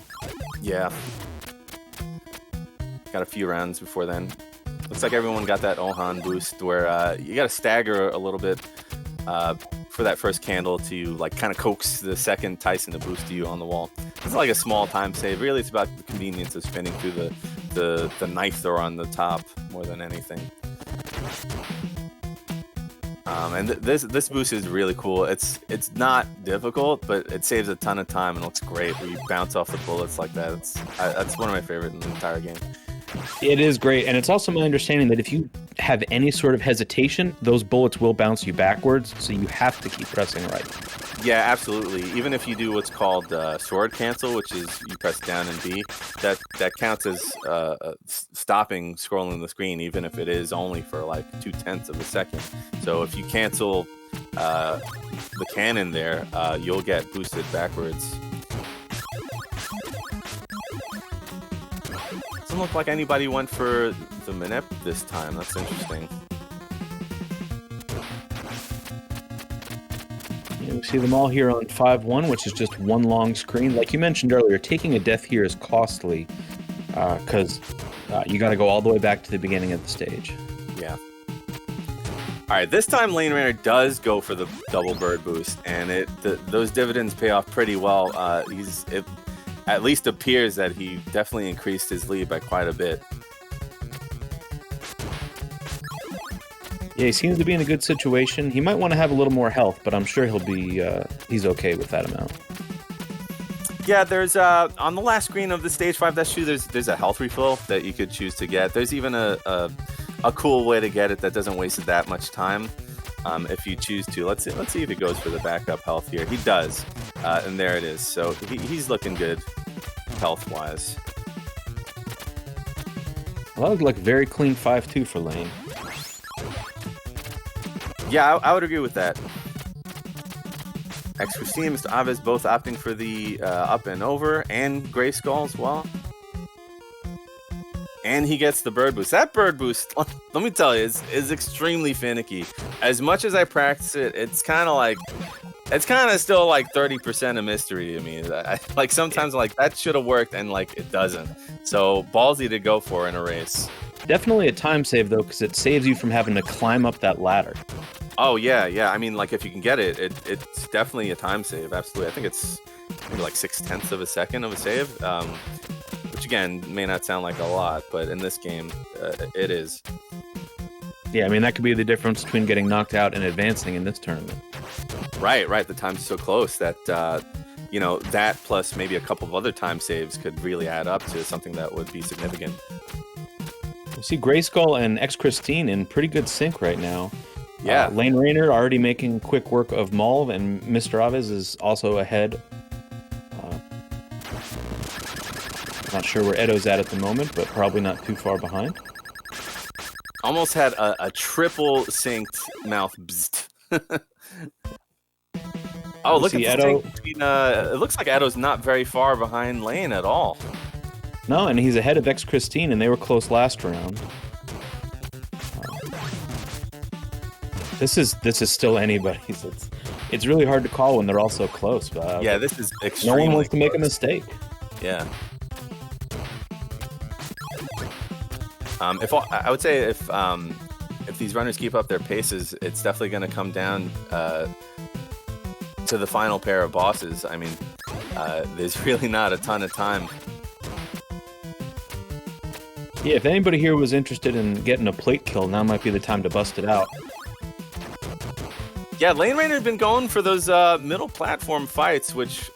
Yeah. Got a few rounds before then. Looks like everyone got that Ohan boost where you got to stagger a little bit for that first candle to like kind of coax the second Tyson to boost you on the wall. It's like a small time save. Really, it's about the convenience of spinning through the knife thrower on the top more than anything. And this boost is really cool. It's not difficult, but it saves a ton of time and looks great where you bounce off the bullets like that. That's one of my favorite in the entire game. It is great, and it's also my understanding that if you have any sort of hesitation, those bullets will bounce you backwards, so you have to keep pressing right. Yeah, absolutely. Even if you do what's called sword cancel, which is you press down and B, that counts as stopping scrolling the screen, even if it is only for like 0.2 of a second. So if you cancel the cannon there, you'll get boosted backwards. Doesn't look like anybody went for the Manip this time. That's interesting. We see them all here on 5-1, which is just one long screen. Like you mentioned earlier, taking a death here is costly because you got to go all the way back to the beginning of the stage. Yeah. All right, this time Lane Rayner does go for the double bird boost, and those dividends pay off pretty well. It at least appears that he definitely increased his lead by quite a bit. Yeah, he seems to be in a good situation. He might want to have a little more health, but I'm sure he's okay with that amount. Yeah, there's on the last screen of the stage 5-2, there's a health refill that you could choose to get. There's even a cool way to get it that doesn't waste that much time if you choose to. Let's see if he goes for the backup health here. He does, and there it is. So he's looking good health-wise. Well, that looked like very clean 5-2 for Lane. Yeah, I would agree with that. X-Christine and Mr. Aves both opting for the up and over, and Grayskull as well. And he gets the bird boost. That bird boost, let me tell you, is extremely finicky. As much as I practice it, it's kind of like It's kind of still like 30% a mystery to me. Like sometimes like that should have worked and like it doesn't. So ballsy to go for in a race. Definitely a time save though, because it saves you from having to climb up that ladder. Oh yeah. I mean, like if you can get it, it's definitely a time save. Absolutely. I think it's maybe like 0.6 of a second of a save, which again may not sound like a lot, but in this game, it is. Yeah, I mean that could be the difference between getting knocked out and advancing in this tournament. Right. The time's so close that that plus maybe a couple of other time saves could really add up to something that would be significant. You see Grayskull and X-Christine in pretty good sync right now. Yeah. Lane Rainer already making quick work of Malv, and Mr. Aves is also ahead. Not sure where Edo's at the moment, but probably not too far behind. Almost had a triple synced mouth. Oh, look at Edo. It looks like Edo's not very far behind Lane at all. No, and he's ahead of X-Christine, and they were close last round. This is still anybody's. It's really hard to call when they're all so close. Yeah, this is extremely no one wants to make a close. mistake. Yeah. I would say if these runners keep up their paces, it's definitely going to come down to the final pair of bosses. I mean, there's really not a ton of time. Yeah, if anybody here was interested in getting a plate kill, now might be the time to bust it out. Yeah, Lane Rainer's been going for those middle platform fights, which,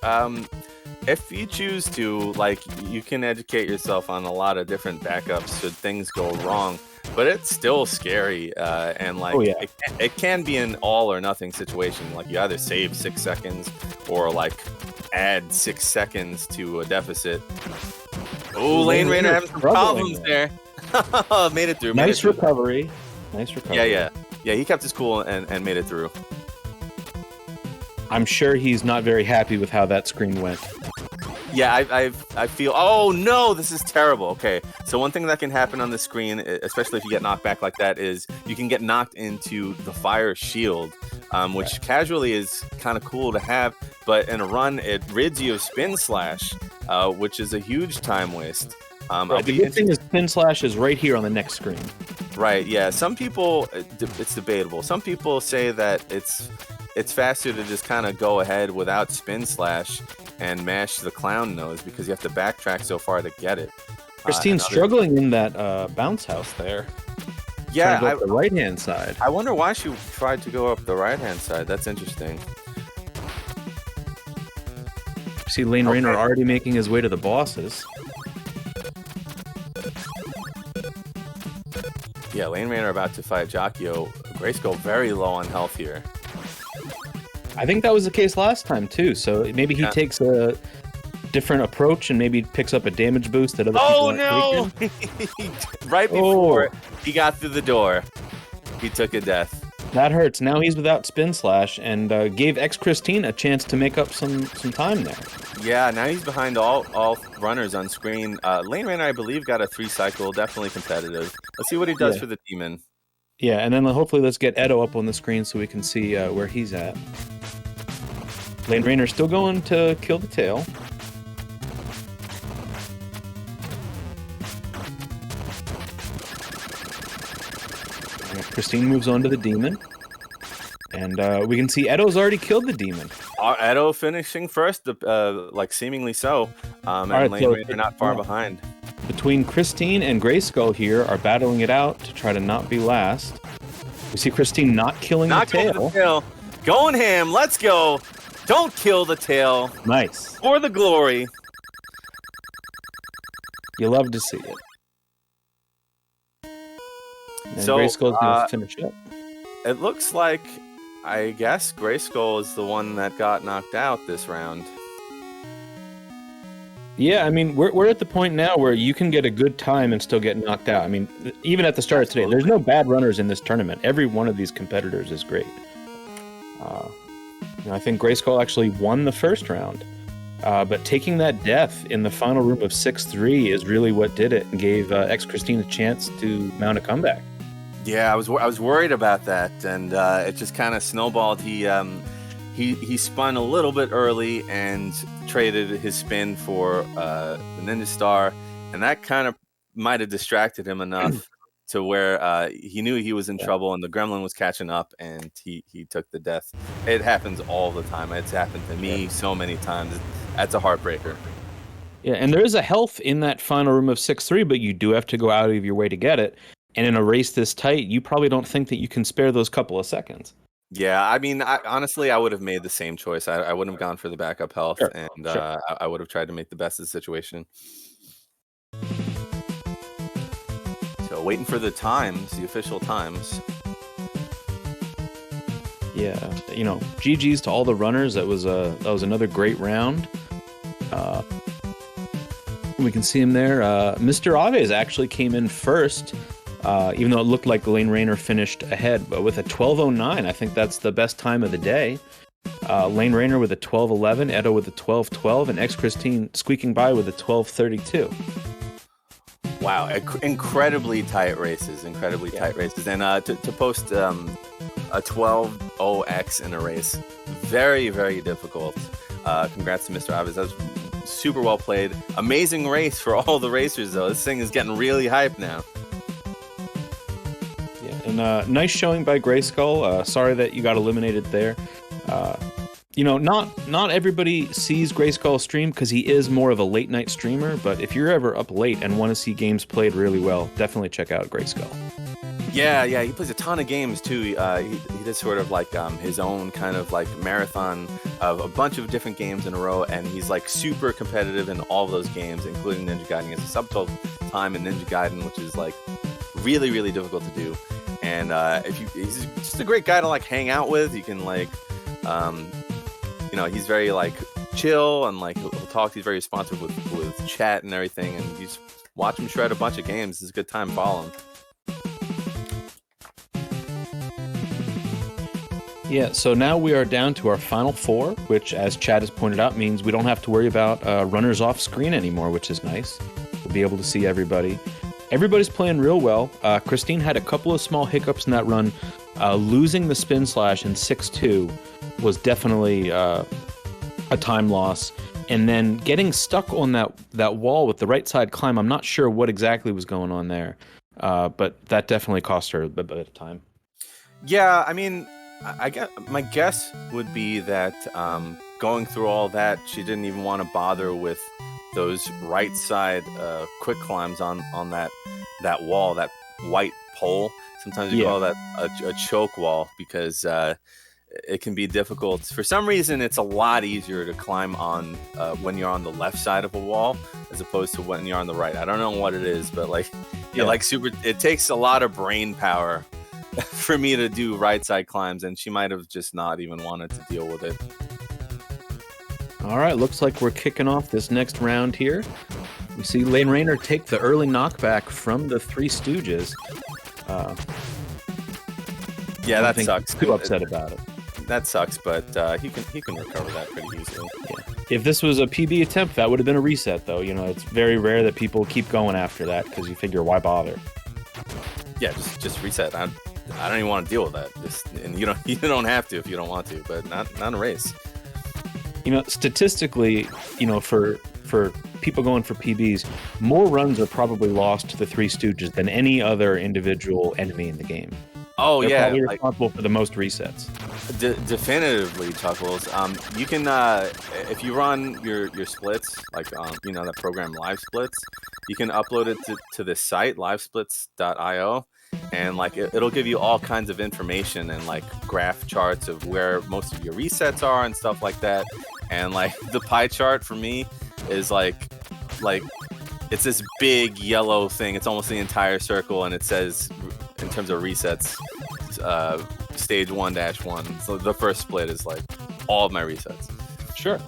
if you choose to, like, you can educate yourself on a lot of different backups should things go wrong. But it's still scary, and like it can be an all or nothing situation. Like you either save 6 seconds or like add 6 seconds to a deficit. Oh, Lane Rainer having some problems there. Made it through. Nice recovery. Nice recovery. Yeah. He kept his cool and made it through. I'm sure he's not very happy with how that screen went. Yeah, I feel. Oh no, this is terrible. Okay, so one thing that can happen on the screen, especially if you get knocked back like that, is you can get knocked into the fire shield, which casually is kind of cool to have, but in a run it rids you of spin slash, which is a huge time waste. The good thing is spin slash is right here on the next screen. Right. Yeah. Some people, it's debatable. Some people say that it's faster to just kind of go ahead without spin slash and mash the clown nose because you have to backtrack so far to get it. Christine's struggling in that bounce house there. Yeah, up the right-hand side. I wonder why she tried to go up the right-hand side. That's interesting. See Lane Rainer already making his way to the bosses. Yeah, Lane Rainer about to fight Jockio. Grayskull very low on health here. I think that was the case last time too, so maybe he takes a different approach and maybe picks up a damage boost that other people aren't taking. Right before he got through the door, he took a death. That hurts. Now he's without spin slash and gave X-Christine a chance to make up some time there. Yeah, now he's behind all runners on screen. Lane Rainer, I believe, got a 3-cycle, definitely competitive. Let's see what he does for the demon. Yeah, and then hopefully let's get Edo up on the screen so we can see where he's at. Lane Rainer still going to kill the tail. Christine moves on to the demon. And we can see Edo's already killed the demon. Edo finishing first, like seemingly so. And Lane Rainer not far behind. Between Christine and Grayskull here are battling it out to try to not be last. We see Christine not killing the tail. Going ham, let's go. Don't kill the tail. Nice. For the glory. You love to see it. And so, Grayskull's going to finish up. It looks like, I guess, Grayskull is the one that got knocked out this round. Yeah, I mean, we're at the point now where you can get a good time and still get knocked out. I mean, even at the start of today, there's no bad runners in this tournament. Every one of these competitors is great. I think Grayskull actually won the first round. But taking that death in the final room of 6-3 is really what did it and gave X-Christine a chance to mount a comeback. Yeah, I was worried about that, and it just kind of snowballed. He he spun a little bit early and traded his spin for the Ninja Star, and that kind of might have distracted him enough to where he knew he was in trouble, and the Gremlin was catching up, and he took the death. It happens all the time. It's happened to me so many times. That's a heartbreaker. Yeah, and there is a health in that final room of 6-3, but you do have to go out of your way to get it. And in a race this tight, you probably don't think that you can spare those couple of seconds. Yeah, I mean, honestly, I would have made the same choice. I wouldn't have gone for the backup health, and I would have tried to make the best of the situation. So waiting for the times, the official times. Yeah, GG's to all the runners. That was another great round. We can see him there. Mr. Aves actually came in first. Even though it looked like Lane Rayner finished ahead, but with a 12:09, I think that's the best time of the day. Lane Rayner with a 12:11, Edo with a 12:12, and X Christine squeaking by with a 12:32. Wow, incredibly tight races, tight races. And to post a 12:0x in a race, very, very difficult. Congrats to Mr. Aves. That was super well played. Amazing race for all the racers, though. This thing is getting really hyped now. And nice showing by Grayskull. Sorry that you got eliminated there. Not everybody sees Grayskull stream because he is more of a late night streamer. But if you're ever up late and want to see games played really well, definitely check out Grayskull. Yeah, he plays a ton of games too. He does sort of like his own kind of like marathon of a bunch of different games in a row, and he's like super competitive in all of those games, including Ninja Gaiden. He has a subtotal time in Ninja Gaiden, which is like really, really difficult to do. And he's just a great guy to like hang out with. You can like, he's very like chill and like he'll talk. He's very responsive with chat and everything. And you just watch him shred a bunch of games. It's a good time following. Yeah, so now we are down to our final four, which, as Chad has pointed out, means we don't have to worry about runners off screen anymore, which is nice. We'll be able to see everybody. Everybody's playing real well. Christine had a couple of small hiccups in that run. Losing the spin slash in 6-2 was definitely a time loss. And then getting stuck on that wall with the right side climb, I'm not sure what exactly was going on there. But that definitely cost her a bit of time. Yeah, I mean, my guess would be that going through all that, she didn't even want to bother with those right side quick climbs on that wall, that white pole. Sometimes you call that a choke wall because it can be difficult. For some reason, it's a lot easier to climb on when you're on the left side of a wall as opposed to when you're on the right. I don't know what it is, but it takes a lot of brain power for me to do right side climbs, and she might have just not even wanted to deal with it. All right, looks like we're kicking off this next round here. We see Lane Rayner take the early knockback from the Three Stooges. That sucks. Too upset about it. That sucks, but he can recover that pretty easily. Yeah. If this was a PB attempt, that would have been a reset, though. It's very rare that people keep going after that because you figure, why bother? Yeah, just reset. I don't even want to deal with that. And you don't have to if you don't want to, but not a race. Statistically, for people going for PBs, more runs are probably lost to the Three Stooges than any other individual enemy in the game. Oh, They're yeah. probably responsible for the most resets. Definitively, Chuckles. You can, if you run your splits, like, that program Live Splits, you can upload it to this site, livesplits.io. And like it'll give you all kinds of information and like graph charts of where most of your resets are and stuff like that. And like the pie chart for me is like it's this big yellow thing. It's almost the entire circle, and it says in terms of resets, stage 1-1. So the first split is like all of my resets. Sure.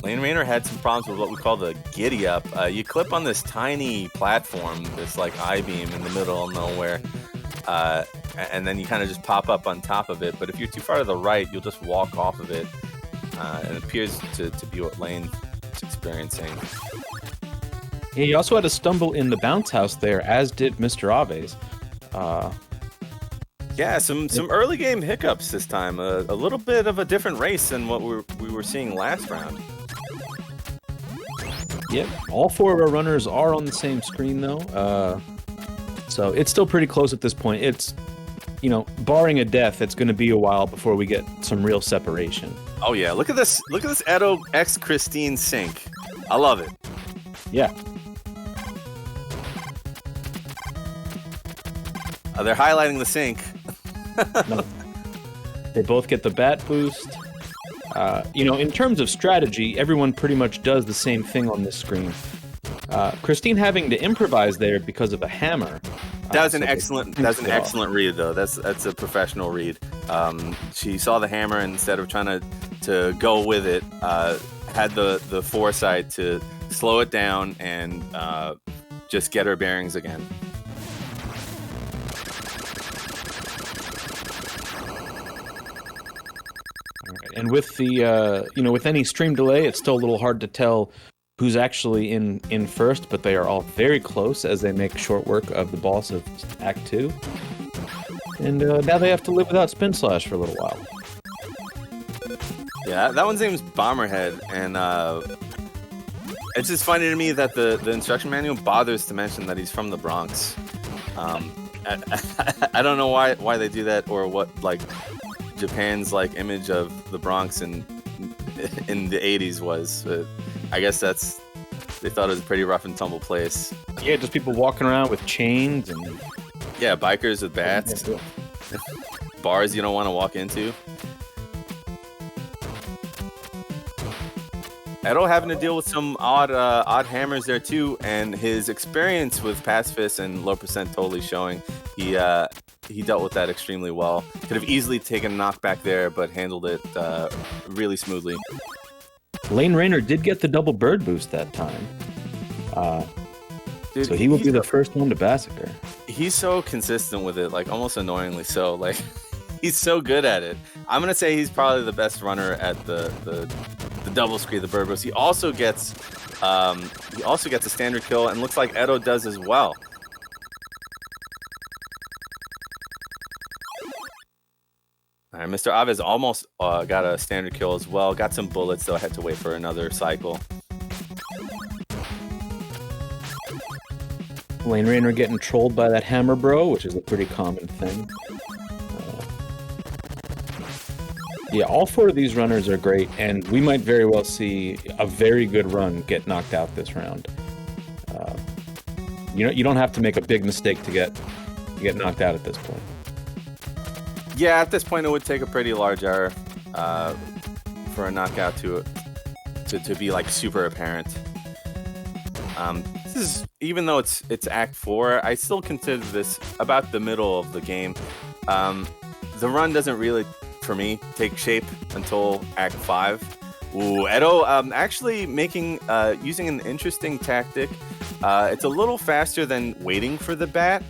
Lane Rayner had some problems with what we call the giddy up. You clip on this tiny platform, this like I-beam in the middle of nowhere, and then you kind of just pop up on top of it. But if you're too far to the right, you'll just walk off of it. And it appears to be what Lane is experiencing. He also had a stumble in the bounce house there, as did Mr. Aves. Yeah, some early game hiccups this time. A little bit of a different race than what we were seeing last round. Yep, all 4 of our runners are on the same screen though, so it's still pretty close at this point. It's, you know, barring a death, it's going to be a while before we get some real separation. Oh yeah, look at this Edo X Christine sync. I love it. Yeah. They're highlighting the sync. No. They both get the bat boost. You know, in terms of strategy, everyone pretty much does the same thing on this screen. Christine having to improvise there because of a hammer. That was an excellent read, though. That's a professional read. She saw the hammer, and instead of trying to go with it, had the foresight to slow it down and just get her bearings again. And with the, you know, with any stream delay, it's still a little hard to tell who's actually in first, but they are all very close as they make short work of the boss of Act 2. And now they have to live without Spin Slash for a little while. Yeah, that one's name is Bomberhead, and it's just funny to me that the instruction manual bothers to mention that he's from the Bronx. I don't know why they do that, or what, like, Japan's like image of the Bronx in the 80s was. I guess they thought it was a pretty rough and tumble place. Yeah, just people walking around with chains and yeah, bikers with bats, bars you don't want to walk into. Edo having to deal with some odd hammers there too, and his experience with Pacifist and low percent totally showing. He dealt with that extremely well. Could have easily taken a knockback there, but handled it really smoothly. Lane Rayner did get the double bird boost that time. Dude, so he will be the first one to massacre. He's so consistent with it, like almost annoyingly so. Like he's so good at it. I'm gonna say he's probably the best runner at the double screen, the bird boost. He also gets a standard kill, and looks like Edo does as well. All right, Mr. Aves almost got a standard kill as well. Got some bullets, though. I had to wait for another cycle. Lane Rayner getting trolled by that hammer bro, which is a pretty common thing. Yeah, all 4 of these runners are great, and we might very well see a very good run get knocked out this round. You don't have to make a big mistake to get knocked out at this point. Yeah, at this point, it would take a pretty large error for a knockout to be like super apparent. This is, even though it's Act 4, I still consider this about the middle of the game. The run doesn't really, for me, take shape until Act 5. Ooh, Edo actually using an interesting tactic. It's a little faster than waiting for the bat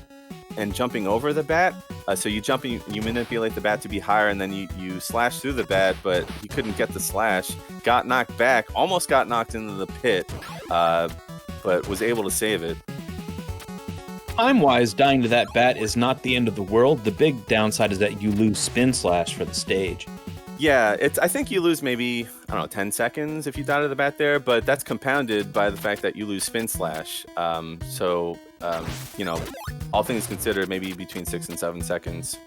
and jumping over the bat. So you jump and you manipulate the bat to be higher, and then you slash through the bat, but he couldn't get the slash. Got knocked back, almost got knocked into the pit, but was able to save it. Time-wise, dying to that bat is not the end of the world. The big downside is that you lose Spin Slash for the stage. Yeah, I think you lose maybe, 10 seconds if you die to the bat there, but that's compounded by the fact that you lose Spin Slash. All things considered, maybe between 6 and 7 seconds.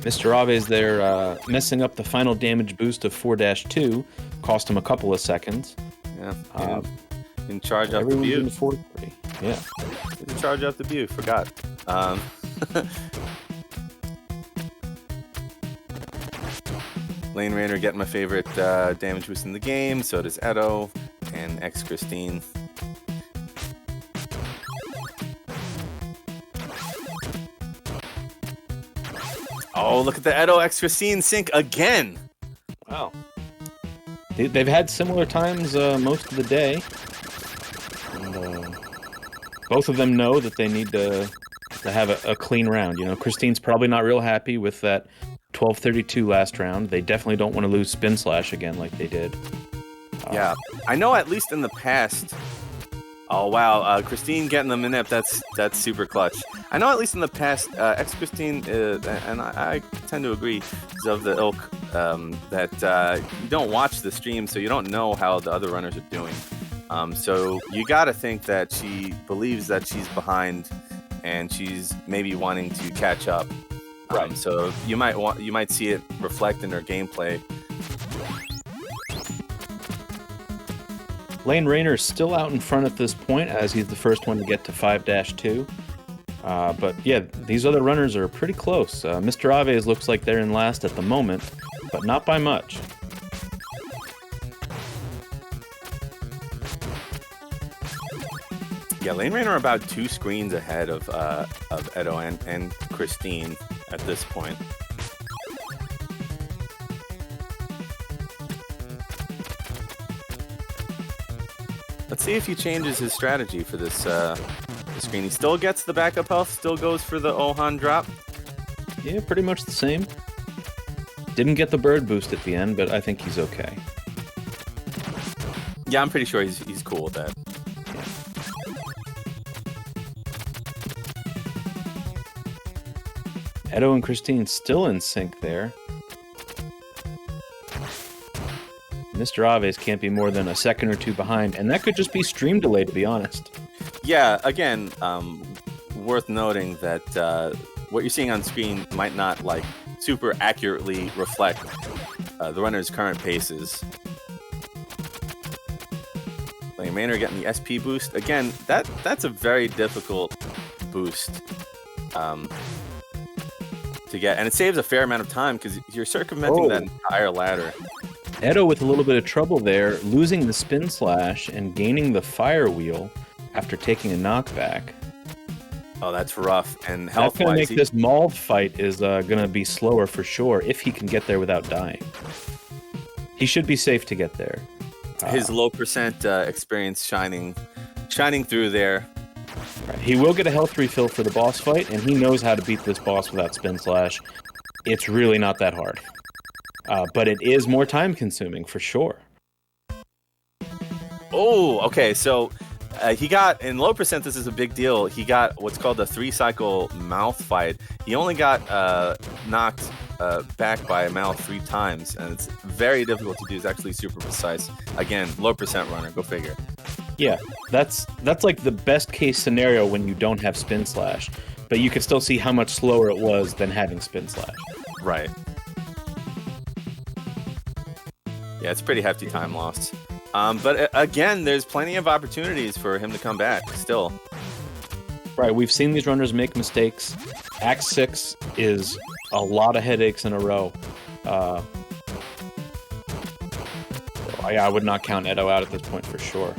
Mr. Aves there messing up the final damage boost of 4-2, cost him a couple of seconds. Yeah, in charge up the view. Yeah. In charge up the view, forgot. Lane Rayner getting my favorite damage boost in the game, so does Edo and X Christine. Oh, look at the Edo X Christine sync again! Wow. They've had similar times most of the day. And, both of them know that they need to have a clean round. You know, Christine's probably not real happy with that 12:32 last round. They definitely don't want to lose Spin Slash again like they did. Yeah, I know at least in the past, Oh wow, Christine getting the manip, that's super clutch. I know at least in the past, ex-Christine, and I tend to agree, is of the ilk that you don't watch the stream, so you don't know how the other runners are doing. So you gotta think that she believes that she's behind, and she's maybe wanting to catch up. Right. So you might see it reflect in her gameplay. Lane Rayner's still out in front at this point, as he's the first one to get to 5-2. But yeah, these other runners are pretty close. Mr. Aves looks like they're in last at the moment, but not by much. Yeah, Lane Rayner are about 2 screens ahead of Edo and Christine at this point. Let's see if he changes his strategy for this screen. He still gets the backup health, still goes for the Ohan drop. Yeah, pretty much the same. Didn't get the bird boost at the end, but I think he's okay. Yeah, I'm pretty sure he's cool with that. Edo and Christine still in sync there. Mr. Aves can't be more than a second or two behind, and that could just be stream delay, to be honest. Yeah, again, worth noting that what you're seeing on screen might not like super accurately reflect the runner's current paces. Lane Rayner getting the SP boost. Again, that's a very difficult boost to get, and it saves a fair amount of time because you're circumventing that entire ladder. Edo with a little bit of trouble there, losing the spin slash and gaining the fire wheel after taking a knockback. Oh, that's rough. And That's health-wise, going to make this mauled fight is going to be slower for sure if he can get there without dying. He should be safe to get there. His low percent experience shining through there. Right. He will get a health refill for the boss fight, and he knows how to beat this boss without spin slash. It's really not that hard. But it is more time consuming for sure. Oh, okay. So he got, in low percent, this is a big deal. He got what's called the 3-cycle mouth fight. He only got knocked back by a mouth 3 times, and it's very difficult to do. It's actually super precise. Again, low percent runner. Go figure. Yeah, that's like the best case scenario when you don't have spin slash, but you can still see how much slower it was than having spin slash. Right. Yeah, it's pretty hefty time lost. But again, there's plenty of opportunities for him to come back still. Right, we've seen these runners make mistakes. Act 6 is a lot of headaches in a row. I would not count Edo out at this point for sure.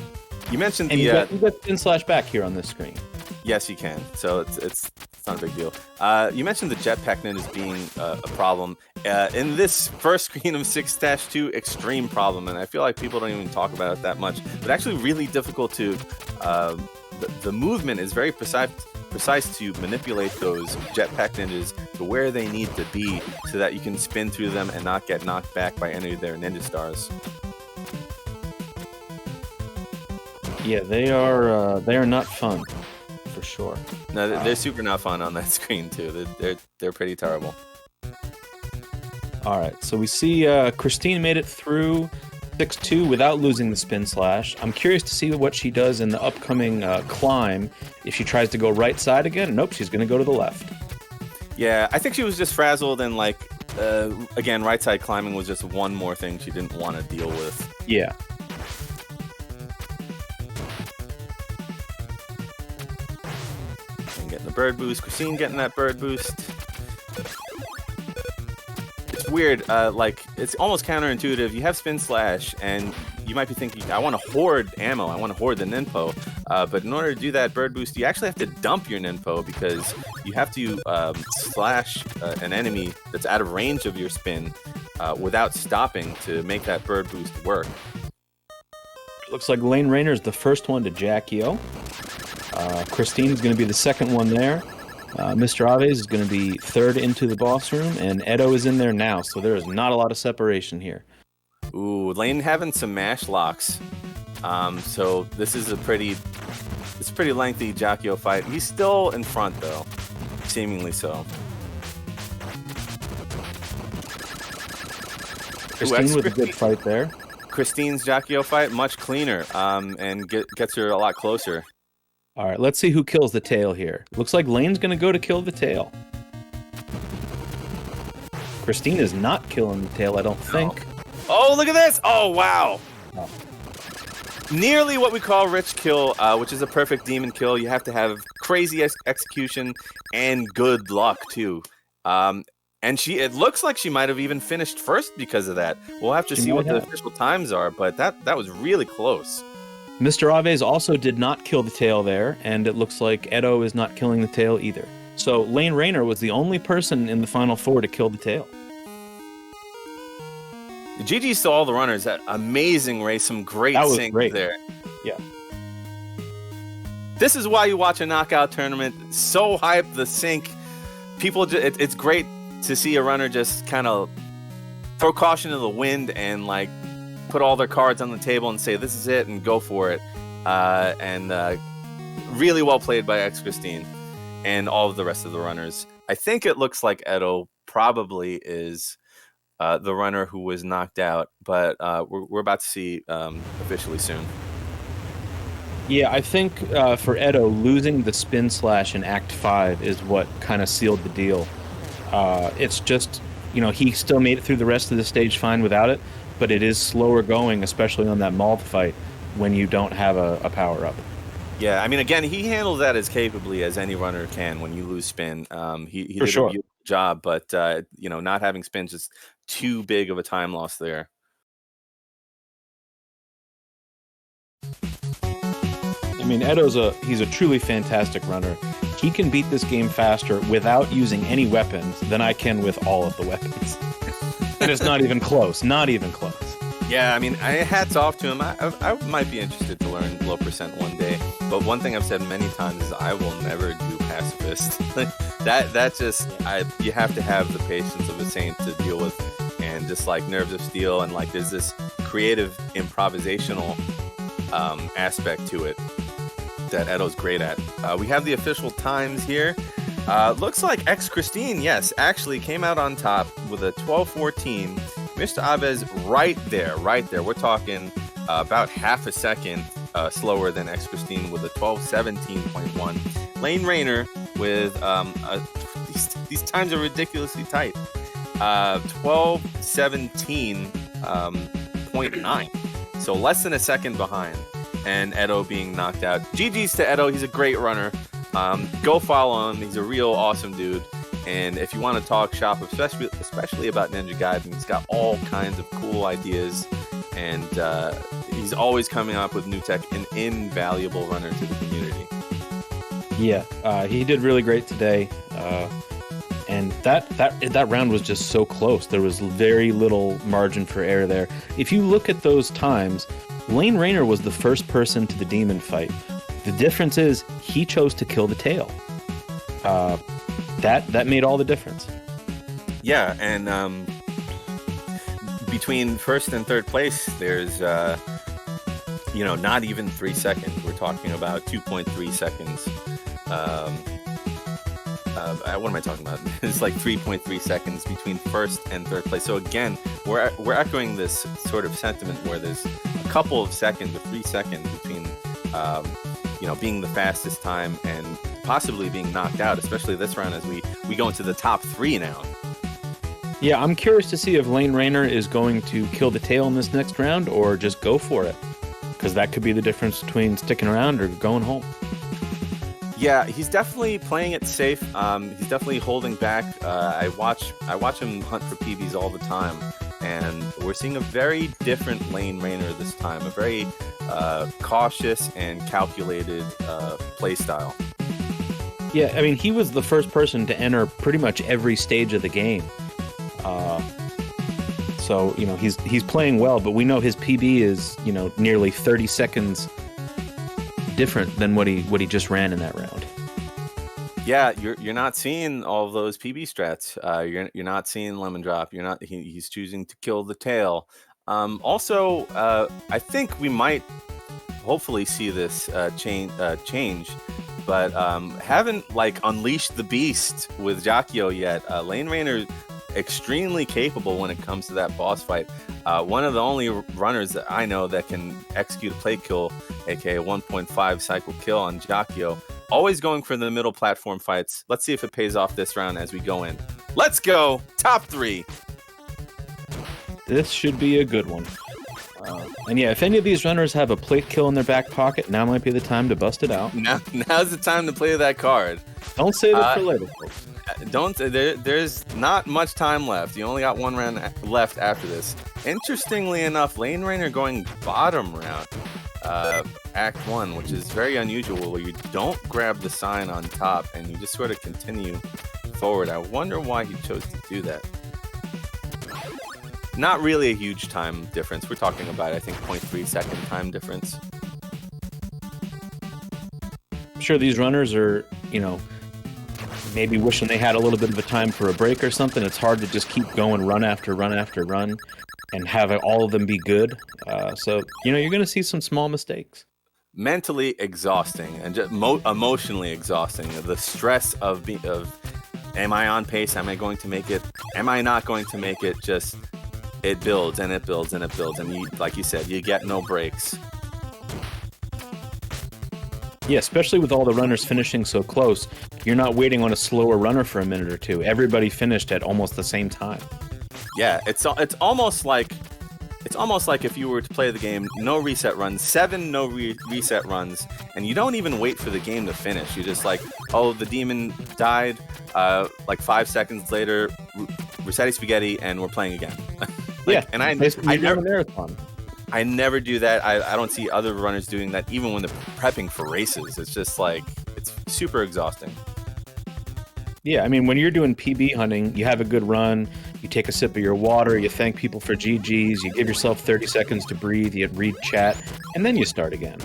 You mentioned and the... you got spin slash back here on this screen. Yes, you can. So it's not a big deal. You mentioned the jetpack ninjas being a problem. In this first screen of 6-2, extreme problem, and I feel like people don't even talk about it that much. But actually really difficult to... The movement is very precise to manipulate those jetpack ninjas to where they need to be so that you can spin through them and not get knocked back by any of their ninja stars. Yeah, they are not fun, for sure. No, they're super not fun on that screen too. They're pretty terrible. All right, so we see Christine made it through 6-2 without losing the spin slash. I'm curious to see what she does in the upcoming climb. If she tries to go right side again, nope, she's going to go to the left. Yeah, I think she was just frazzled and like, again, right side climbing was just one more thing she didn't want to deal with. Yeah. And getting the bird boost. Christine getting that bird boost. It's weird, like, it's almost counterintuitive. You have spin slash, and you might be thinking, I want to hoard ammo, I want to hoard the ninpo, but in order to do that bird boost, you actually have to dump your ninpo, because you have to slash an enemy that's out of range of your spin without stopping to make that bird boost work. Looks like Lane Rayner's the first one to Jack Yo. Christine's going to be the second one there. Mr. Aves is going to be third into the boss room, and Edo is in there now, so there is not a lot of separation here. Ooh, Lane having some mash locks So this is a pretty lengthy Jacchio fight. He's still in front though, seemingly so. Christine with a good fight there. Christine's Jacchio fight much cleaner, and gets her a lot closer. All right, let's see who kills the tail here. Looks like Lane's going to go to kill the tail. Christine is not killing the tail, I don't think. Oh, look at this! Oh, wow! Oh. Nearly what we call rich kill, which is a perfect demon kill. You have to have crazy execution and good luck, too. And it looks like she might have even finished first because of that. We'll have to see what the official times are, but that was really close. Mr. Aves also did not kill the tail there, and it looks like Edo is not killing the tail either. So Lane Rayner was the only person in the Final Four to kill the tail. GG's to all the runners. That amazing race, some great sync there. Yeah. This is why you watch a knockout tournament. So hyped, the sync. People, it's great to see a runner just kind of throw caution to the wind and like put all their cards on the table and say this is it and go for it. And really well played by X Christine and all of the rest of the runners. I think it looks like Edo probably is the runner who was knocked out, but we're about to see officially soon. Yeah, I think for Edo, losing the spin slash in Act 5 is what kind of sealed the deal. It's just, he still made it through the rest of the stage fine without it, but it is slower going, especially on that Mauled fight, when you don't have a power-up. Yeah, I mean, again, he handles that as capably as any runner can when you lose spin. He did a beautiful job, but, not having spin's just too big of a time loss there. I mean, he's a truly fantastic runner. He can beat this game faster without using any weapons than I can with all of the weapons. And it's not even close. Not even close. Yeah, I mean, hats off to him. I might be interested to learn low percent one day. But one thing I've said many times is I will never do pacifist. You have to have the patience of a saint to deal with, and just like nerves of steel, and like there's this creative improvisational aspect to it that Edo's great at. We have the official times here. Looks like X Christine, yes, actually came out on top with a 12:14. Mr. Aves right there. We're talking about half a second slower than X Christine with a 12:17.1. Lane Rayner with these times are ridiculously tight. 12:17.9. So less than a second behind, and Edo being knocked out. GG's to Edo. He's a great runner. Go follow him. He's a real awesome dude. And if you want to talk shop, especially about Ninja Gaiden, he's got all kinds of cool ideas. And he's always coming up with new tech, an invaluable runner to the community. Yeah, he did really great today. And that round was just so close. There was very little margin for error there. If you look at those times, Lane Rayner was the first person to the demon fight. The difference is he chose to kill the tail. That made all the difference. Yeah, and between first and third place, there's not even 3 seconds. We're talking about 2.3 seconds. What am I talking about? It's like 3.3 seconds between first and third place. So again, we're echoing this sort of sentiment where there's a couple of seconds, or 3 seconds between being the fastest time and possibly being knocked out, especially this round as we go into the top 3 now. Yeah, I'm curious to see if Lane Rayner is going to kill the tail in this next round or just go for it, because that could be the difference between sticking around or going home. Yeah, he's definitely playing it safe. He's definitely holding back. I watch him hunt for PBs all the time, and we're seeing a very different Lane Rayner this time. A very cautious and calculated play style. Yeah, I mean, he was the first person to enter pretty much every stage of the game. So he's playing well, but we know his PB is nearly 30 seconds different than what he just ran in that round. Yeah, you're not seeing all of those PB strats. You're not seeing lemon drop. He's choosing to kill the tail. Also, I think we might hopefully see this change, but haven't like unleashed the beast with Jacchio yet. Lane Rainer extremely capable when it comes to that boss fight. One of the only runners that I know that can execute a plate kill, aka 1.5 cycle kill on Jacchio. Always going for the middle platform fights. Let's see if it pays off this round as we go in. Let's go! Top 3! This should be a good one. And yeah, if any of these runners have a plate kill in their back pocket, now might be the time to bust it out. Now's the time to play that card. Don't save it for later, folks. There's not much time left. You only got one round left after this. Interestingly enough, Lane Rainer going bottom round, Act 1, which is very unusual, where you don't grab the sign on top and you just sort of continue forward. I wonder why he chose to do that. Not really a huge time difference. We're talking about, I think, 0.3 second time difference. I'm sure these runners are, maybe wishing they had a little bit of a time for a break or something. It's hard to just keep going run after run after run and have all of them be good. So, you're going to see some small mistakes. Mentally exhausting and just emotionally exhausting. The stress of am I on pace? Am I going to make it? Am I not going to make it? Just it builds and it builds and it builds, and you, like you said, you get no breaks. Yeah, especially with all the runners finishing so close, you're not waiting on a slower runner for a minute or two. Everybody finished at almost the same time. Yeah, it's almost like if you were to play the game, no reset runs, 7 no reset runs, and you don't even wait for the game to finish. You're just like, oh, the demon died. Like 5 seconds later, Rossetti Spaghetti, and we're playing again. And I never marathon. I never do that. I don't see other runners doing that, even when they're prepping for races. It's just like, it's super exhausting. Yeah, I mean, when you're doing PB hunting, you have a good run, you take a sip of your water, you thank people for GGs, you give yourself 30 seconds to breathe, you read chat, and then you start again.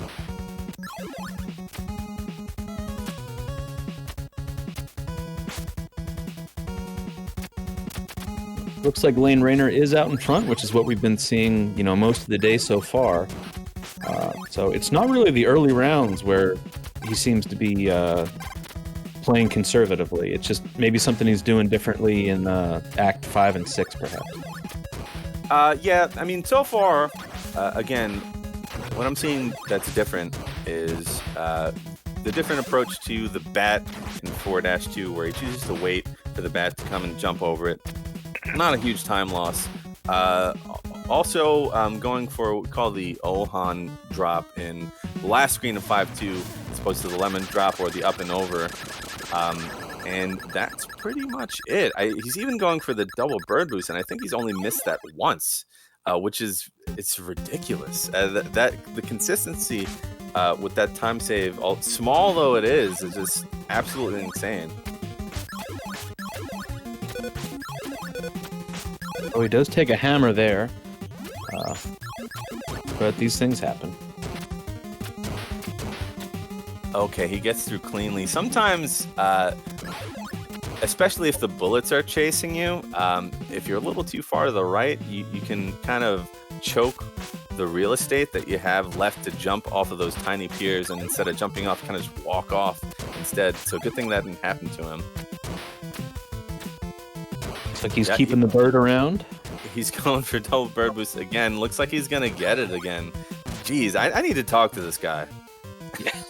Looks like Lane Rainer is out in front, which is what we've been seeing, most of the day so far. So it's not really the early rounds where he seems to be playing conservatively. It's just maybe something he's doing differently in Act 5 and 6, perhaps. Yeah, I mean, so far, again, what I'm seeing that's different is the different approach to the bat in 4-2, where he chooses to wait for the bat to come and jump over it. Not a huge time loss. Also, going for what we call the Ohan drop in the last screen of 5-2, as opposed to the lemon drop or the up and over. And that's pretty much it. He's even going for the double bird boost, and I think he's only missed that once, which is it's ridiculous. The consistency with that time save, small though it is just absolutely insane. Oh, he does take a hammer there, but these things happen. Okay, he gets through cleanly. Sometimes, especially if the bullets are chasing you, if you're a little too far to the right, you can kind of choke the real estate that you have left to jump off of those tiny piers, and instead of jumping off, kind of just walk off instead. So good thing that didn't happen to him. Looks like he's keeping the bird around. He's going for double bird boost again. Looks like he's going to get it again. Jeez, I need to talk to this guy.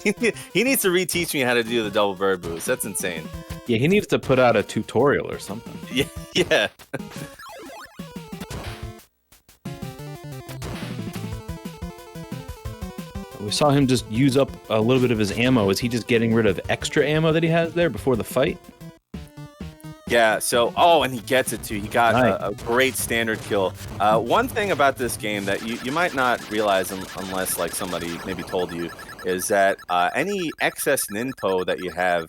He needs to reteach me how to do the double bird boost. That's insane. Yeah, he needs to put out a tutorial or something. Yeah. We saw him just use up a little bit of his ammo. Is he just getting rid of extra ammo that he has there before the fight? Yeah, so, and he gets it too. He got a great standard kill. One thing about this game that you might not realize unless like somebody maybe told you is that any excess ninpo that you have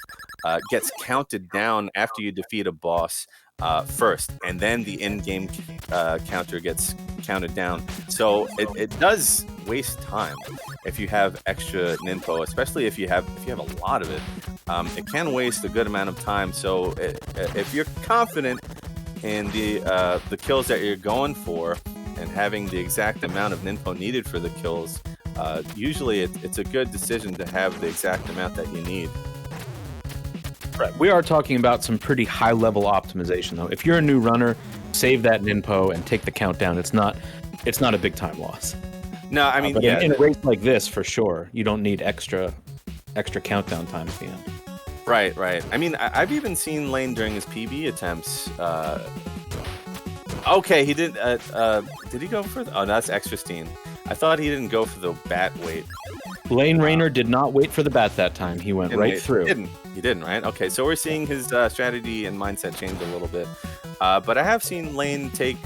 gets counted down after you defeat a boss first, and then the in-game counter gets counted down. So it does waste time if you have extra ninpo, especially if you have a lot of it. It can waste a good amount of time. So if you're confident in the kills that you're going for and having the exact amount of ninpo needed for the kills, usually it's a good decision to have the exact amount that you need. Right. We are talking about some pretty high-level optimization, though. If you're a new runner, save that ninpo and take the countdown. It's not a big time loss. No, I mean, but yeah, in a race like this, for sure, you don't need extra countdown time at the end. Right. I mean, I've even seen Lane during his PB attempts. Okay, he did. Did he go for? Oh, no, that's X15. I thought he didn't go for the bat weight. Lane Rayner did not wait for the bat that time. He went right through. He didn't, right? Okay, so we're seeing his strategy and mindset change a little bit. But I have seen Lane take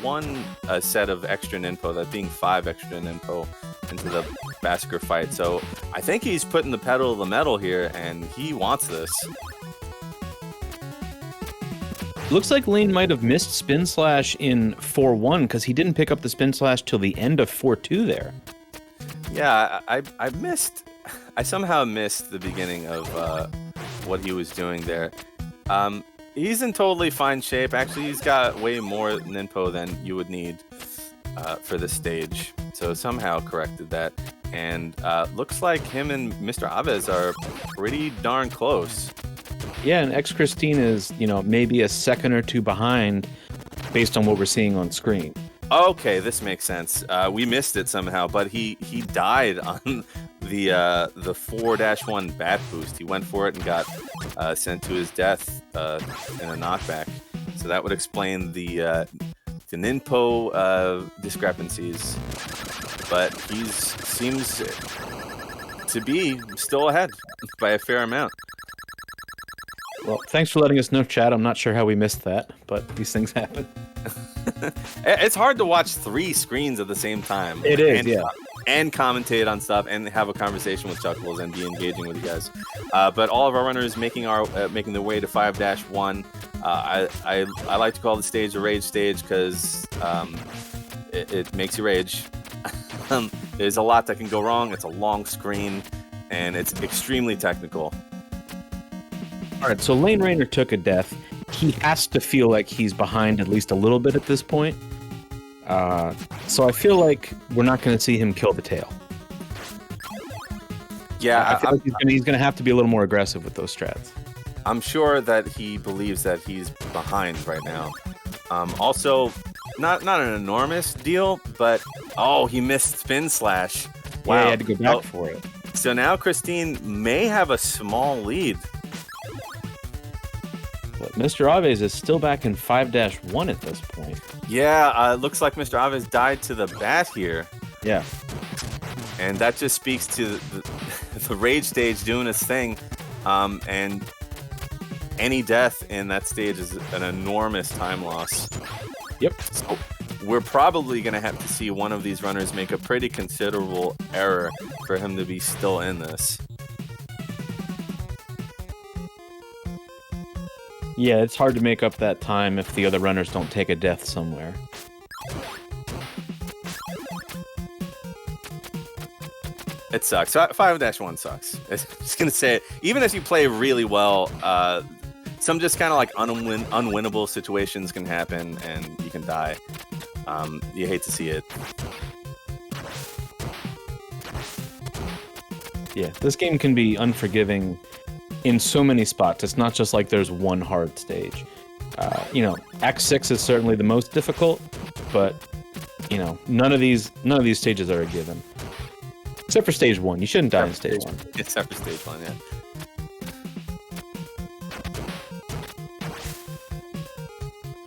one set of extra ninpo, that being 5 extra ninpo, into the Basker fight. So I think he's putting the pedal to the metal here, and he wants this. Looks like Lane might have missed Spin Slash in 4-1 because he didn't pick up the Spin Slash till the end of 4-2 there. Yeah, I somehow missed the beginning of what he was doing there. He's in totally fine shape. Actually, he's got way more ninpo than you would need for this stage. So somehow corrected that. And looks like him and Mr. Aves are pretty darn close. Yeah, and X Christine is, maybe a second or two behind based on what we're seeing on screen. Okay, this makes sense. We missed it somehow, but he died on the 4-1 bat boost. He went for it and got sent to his death in a knockback. So that would explain the ninpo discrepancies. But he seems to be still ahead by a fair amount. Well, thanks for letting us know, chat. I'm not sure how we missed that, but these things happen. It's hard to watch 3 screens at the same time. It is, yeah. And commentate on stuff and have a conversation with Chuckles and be engaging with you guys. But all of our runners making their way to 5-1. I like to call the stage a rage stage because it makes you rage. There's a lot that can go wrong. It's a long screen, and it's extremely technical. All right, so Lane Rayner took a death. He has to feel like he's behind at least a little bit at this point. So I feel like we're not going to see him kill the tail. Yeah, I feel like he's going to have to be a little more aggressive with those strats. I'm sure that he believes that he's behind right now. Also, not an enormous deal, but he missed Spin Slash. Wow, yeah, he had to go back for it. So now Christine may have a small lead. But Mr. Aves is still back in 5-1 at this point. Yeah, looks like Mr. Aves died to the bat here. Yeah. And that just speaks to the rage stage doing its thing. And any death in that stage is an enormous time loss. Yep. So we're probably going to have to see one of these runners make a pretty considerable error for him to be still in this. Yeah, it's hard to make up that time if the other runners don't take a death somewhere. It sucks. 5-1 sucks. I was just going to say it. Even if you play really well, some just kind of like unwinnable situations can happen and you can die. You hate to see it. Yeah, this game can be unforgiving in so many spots. It's not just like there's one hard stage. Act 6 is certainly the most difficult, but none of these stages are a given. Except for stage 1. You shouldn't die in stage 1. Except for stage 1, yeah.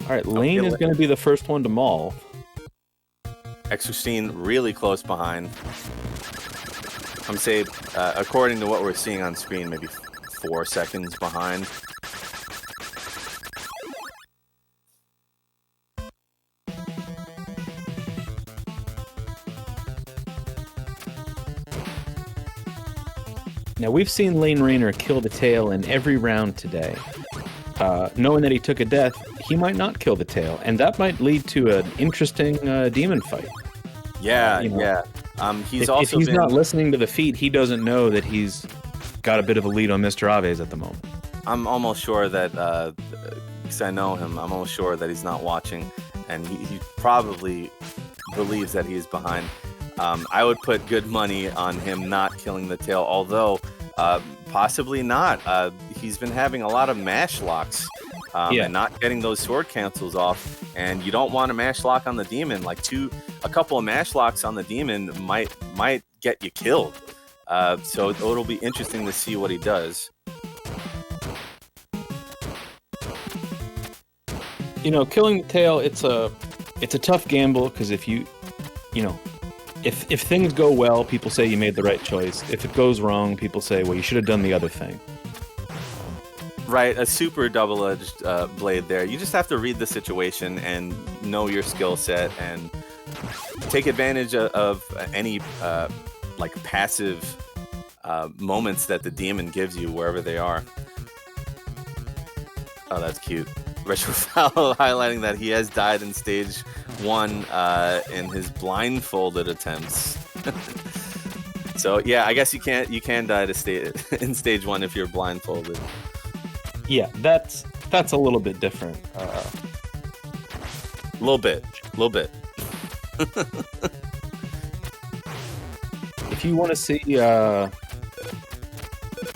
All right, Lane is going to be the first one to maul. X15 really close behind. I'm saying, according to what we're seeing on screen, maybe 4 seconds behind. Now, we've seen Lane Rayner kill the tail in every round today. Knowing that he took a death, he might not kill the tail, and that might lead to an interesting demon fight. Yeah. If he's not listening to the feed, he doesn't know that he's got a bit of a lead on Mr. Aves at the moment. I'm almost sure that, because I know him, I'm almost sure that he's not watching, and he probably believes that he's behind. I would put good money on him not killing the tail, although possibly not. He's been having a lot of mash locks and not getting those sword cancels off, and you don't want a mash lock on the demon. Like a couple of mash locks on the demon might get you killed. So it'll be interesting to see what he does. You know, killing the tail, it's a tough gamble, because if things go well, people say you made the right choice. If it goes wrong, people say, well, you should have done the other thing. Right, a super double-edged blade there. You just have to read the situation and know your skill set and take advantage of any like passive moments that the demon gives you wherever they are. Oh, that's cute. Retrofoul highlighting that he has died in stage 1 in his blindfolded attempts. So yeah, I guess you can die in stage 1 if you're blindfolded. Yeah, that's a little bit different. Little bit. If you want to see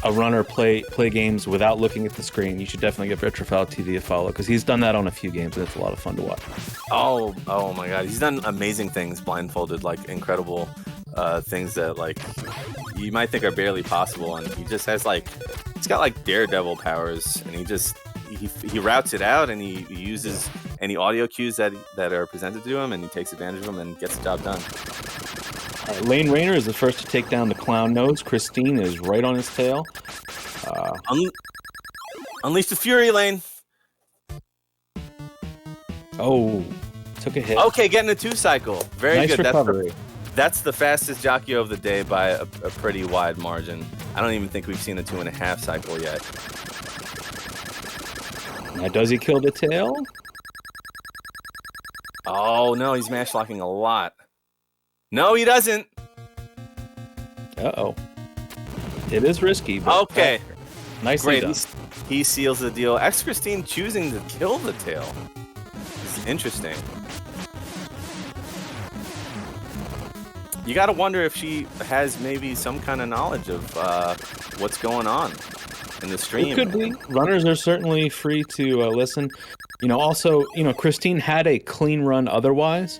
a runner play games without looking at the screen, you should definitely give Retrofoul TV a follow, because he's done that on a few games and it's a lot of fun to watch. Oh my god, he's done amazing things blindfolded, like incredible things that like you might think are barely possible, and he's got like daredevil powers, and he routes it out, and he uses any audio cues that are presented to him, and he takes advantage of them and gets the job done. Lane Rayner is the first to take down the clown nose. Christine is right on his tail. Unleash the fury, Lane. Oh, took a hit. Okay, getting a 2 cycle. Very nice good. Recovery. That's the fastest jockey of the day by a pretty wide margin. I don't even think we've seen a 2.5 cycle yet. Now, does he kill the tail? Oh no, he's mash locking a lot. No, he doesn't. Uh-oh. It is risky, but okay. Nicely done. He seals the deal. X Christine choosing to kill the tail. This is interesting. You gotta wonder if she has maybe some kind of knowledge of what's going on in the stream. It could be. Runners are certainly free to listen. Also, Christine had a clean run otherwise.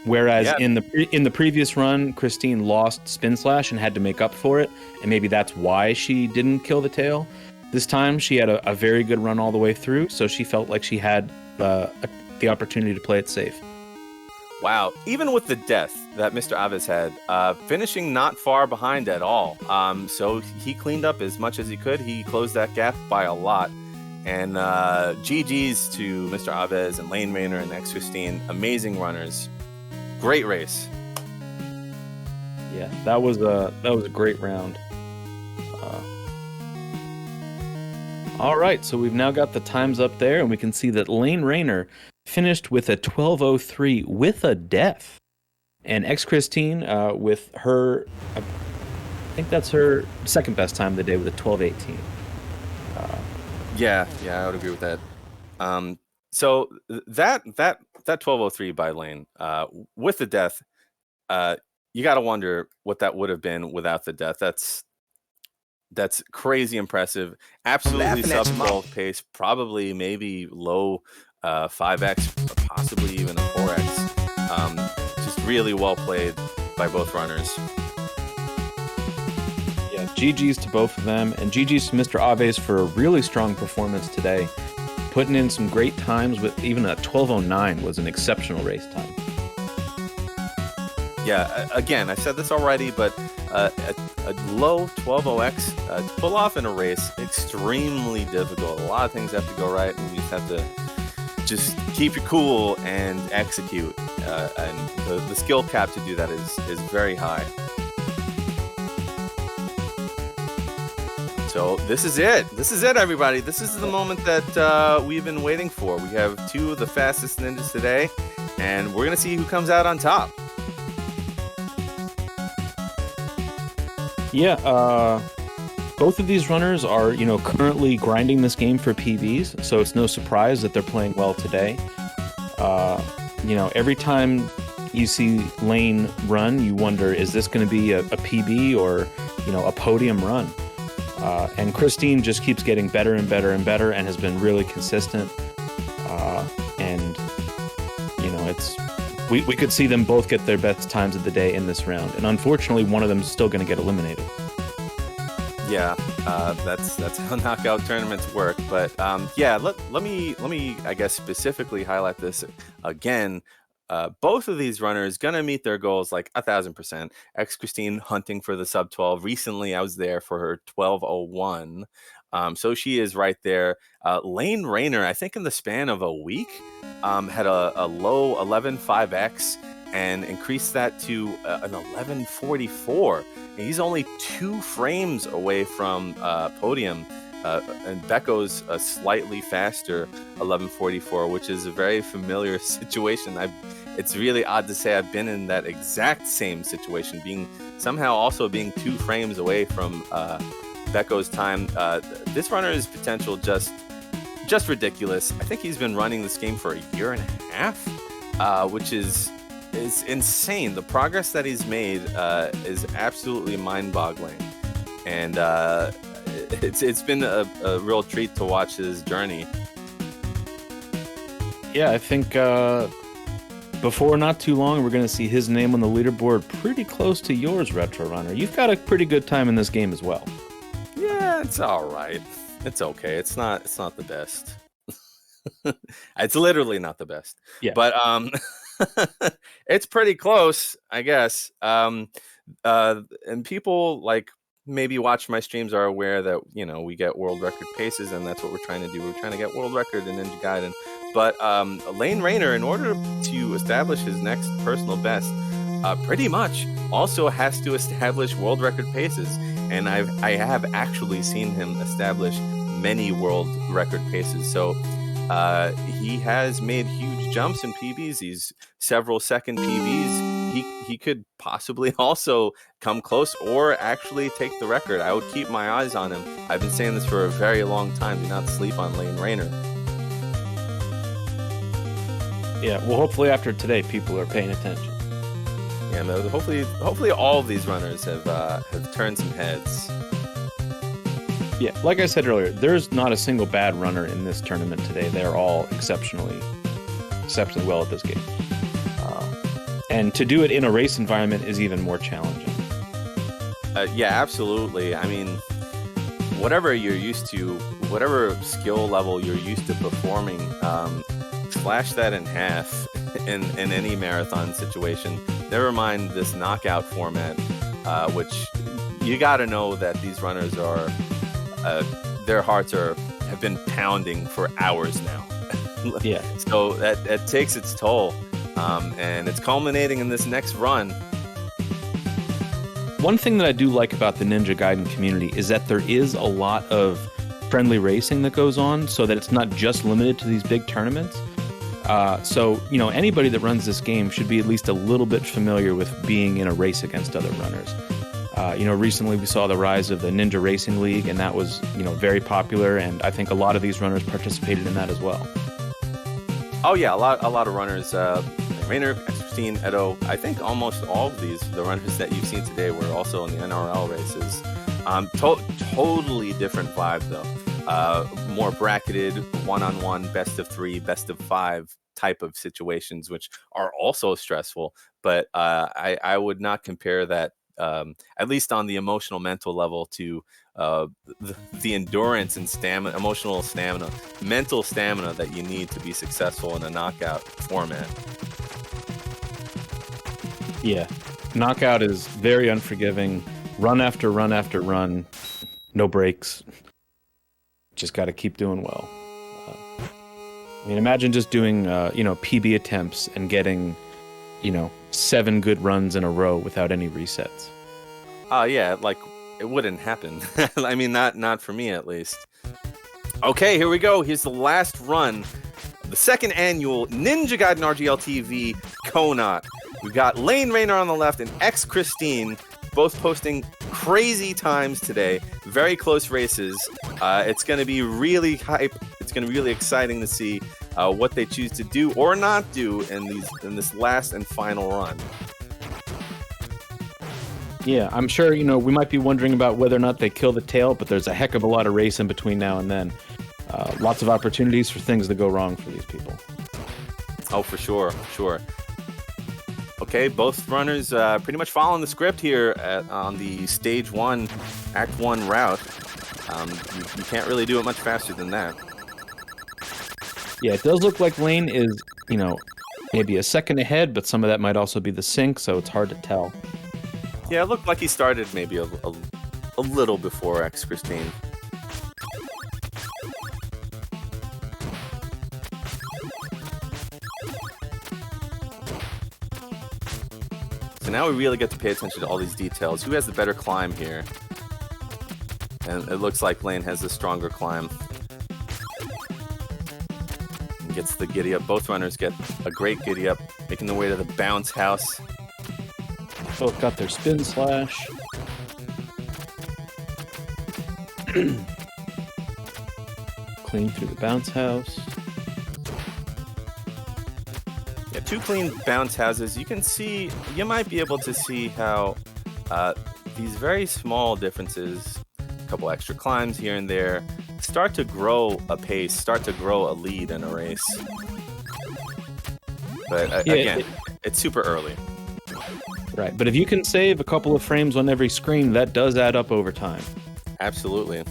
Whereas in the previous run, Christine lost Spin Slash and had to make up for it, and maybe that's why she didn't kill the tail. This time, she had a very good run all the way through, so she felt like she had the opportunity to play it safe. Wow, even with the death that Mr. Aves had, finishing not far behind at all. So he cleaned up as much as he could. He closed that gap by a lot. And GG's to Mr. Aves and Lane Rayner and X Christine. Amazing runners. Great race. Yeah, that was a great round. All right, so we've now got the times up there, and we can see that Lane Rayner finished with a 12:03 with a death, and X Christine with her, I think that's her second best time of the day with a 12:18. Yeah, I would agree with that. So that 12:03 by Lane with the death, you got to wonder what that would have been without the death. That's crazy impressive. Absolutely sub 12 pace, probably maybe low 5x, or possibly even a 4x. Just really well played by both runners. Yeah, GG's to both of them, and GG's to Mr. Aves for a really strong performance today. Putting in some great times with even a 12:09 was an exceptional race time. Yeah, again, I said this already, but a low 12:0x to pull off in a race, extremely difficult. A lot of things have to go right, and you just have to just keep your cool and execute. And the skill cap to do that is very high. So this is it. This is it, everybody. This is the moment that we've been waiting for. We have two of the fastest ninjas today, and we're going to see who comes out on top. Yeah, both of these runners are, currently grinding this game for PBs, so it's no surprise that they're playing well today. Every time you see Lane run, you wonder, is this going to be a PB or, a podium run? And Christine just keeps getting better and better and better and has been really consistent. And, we could see them both get their best times of the day in this round. And unfortunately, one of them is still going to get eliminated. Yeah, that's how knockout tournaments work. But let me I guess specifically highlight this again. Both of these runners gonna meet their goals like 1,000%. X Christine hunting for the sub 12. Recently, I was there for her 12:01. So she is right there. Lane Rayner, I think in the span of a week, had a low 11.5x and increased that to an 11.44. And he's only 2 frames away from podium. And Becco's a slightly faster 11.44, which is a very familiar situation. It's really odd to say I've been in that exact same situation, being 2 frames away from Becco's time. This runner's potential just ridiculous. I think he's been running this game for a year and a half, which is insane. The progress that he's made is absolutely mind-boggling, and it's been a real treat to watch his journey. Yeah, I think before not too long, we're going to see his name on the leaderboard pretty close to yours, Retro Runner. You've got a pretty good time in this game as well. Yeah, it's all right. It's okay. It's not the best. It's literally not the best. Yeah. But it's pretty close, I guess. And people maybe watch my streams are aware that we get world record paces, and that's what we're trying to do. We're trying to get world record in Ninja Gaiden. But Lane Rayner, in order to establish his next personal best, pretty much also has to establish world record paces. And I have actually seen him establish many world record paces. So he has made huge jumps in PBs. These several second PBs. He could possibly also come close or actually take the record. I would keep my eyes on him. I've been saying this for a very long time. Do not sleep on Lane Rayner. Yeah, well, hopefully after today, people are paying attention. Yeah, no, hopefully all of these runners have turned some heads. Yeah, like I said earlier, there's not a single bad runner in this tournament today. They're all exceptionally well at this game. And to do it in a race environment is even more challenging. Yeah, absolutely. I mean, whatever you're used to, whatever skill level you're used to performing, slash that in half in any marathon situation. Never mind this knockout format, which you got to know that these runners are, their hearts have been pounding for hours now. Yeah. So that takes its toll. And it's culminating in this next run. One thing that I do like about the Ninja Gaiden community is that there is a lot of friendly racing that goes on, so that it's not just limited to these big tournaments. So anybody that runs this game should be at least a little bit familiar with being in a race against other runners. Recently we saw the rise of the Ninja Racing League, and that was, very popular, and I think a lot of these runners participated in that as well. Oh yeah, a lot of runners. Rayner, X15, Edo. I think almost all of the runners that you've seen today were also in the NRL races. Totally different vibe though. More bracketed, one-on-one, best of 3, best of 5 type of situations, which are also stressful. But I would not compare that, at least on the emotional, mental level, to the endurance and stamina, emotional stamina, mental stamina that you need to be successful in a knockout format. Yeah, knockout is very unforgiving. Run after run after run, no breaks. Just got to keep doing well. Imagine just doing PB attempts and getting 7 good runs in a row without any resets. Yeah, it wouldn't happen. I mean, not for me at least. Okay, here we go. Here's the last run, the second annual Ninja Gaiden RGL TV KONOT. We've got Lane Rayner on the left and X Christine, both posting crazy times today. Very close races. It's going to be really hype. It's going to be really exciting to see what they choose to do or not do in this last and final run. Yeah, I'm sure, we might be wondering about whether or not they kill the tail, but there's a heck of a lot of race in between now and then. Lots of opportunities for things to go wrong for these people. Oh, for sure. Okay, both runners pretty much following the script here on the Stage 1, Act 1 route. You can't really do it much faster than that. Yeah, it does look like Lane is, maybe a second ahead, but some of that might also be the sync, so it's hard to tell. Yeah, it looked like he started maybe a little before X Christine. So now we really get to pay attention to all these details. Who has the better climb here? And it looks like Lane has the stronger climb. He gets the giddy up. Both runners get a great giddy up, making their way to the bounce house. Both got their spin slash. Clean through the bounce house. Yeah, 2 clean bounce houses. You might be able to see how these very small differences, a couple extra climbs here and there, start to grow a pace, start to grow a lead in a race. But again, it's super early. Right, but if you can save a couple of frames on every screen, that does add up over time. Absolutely.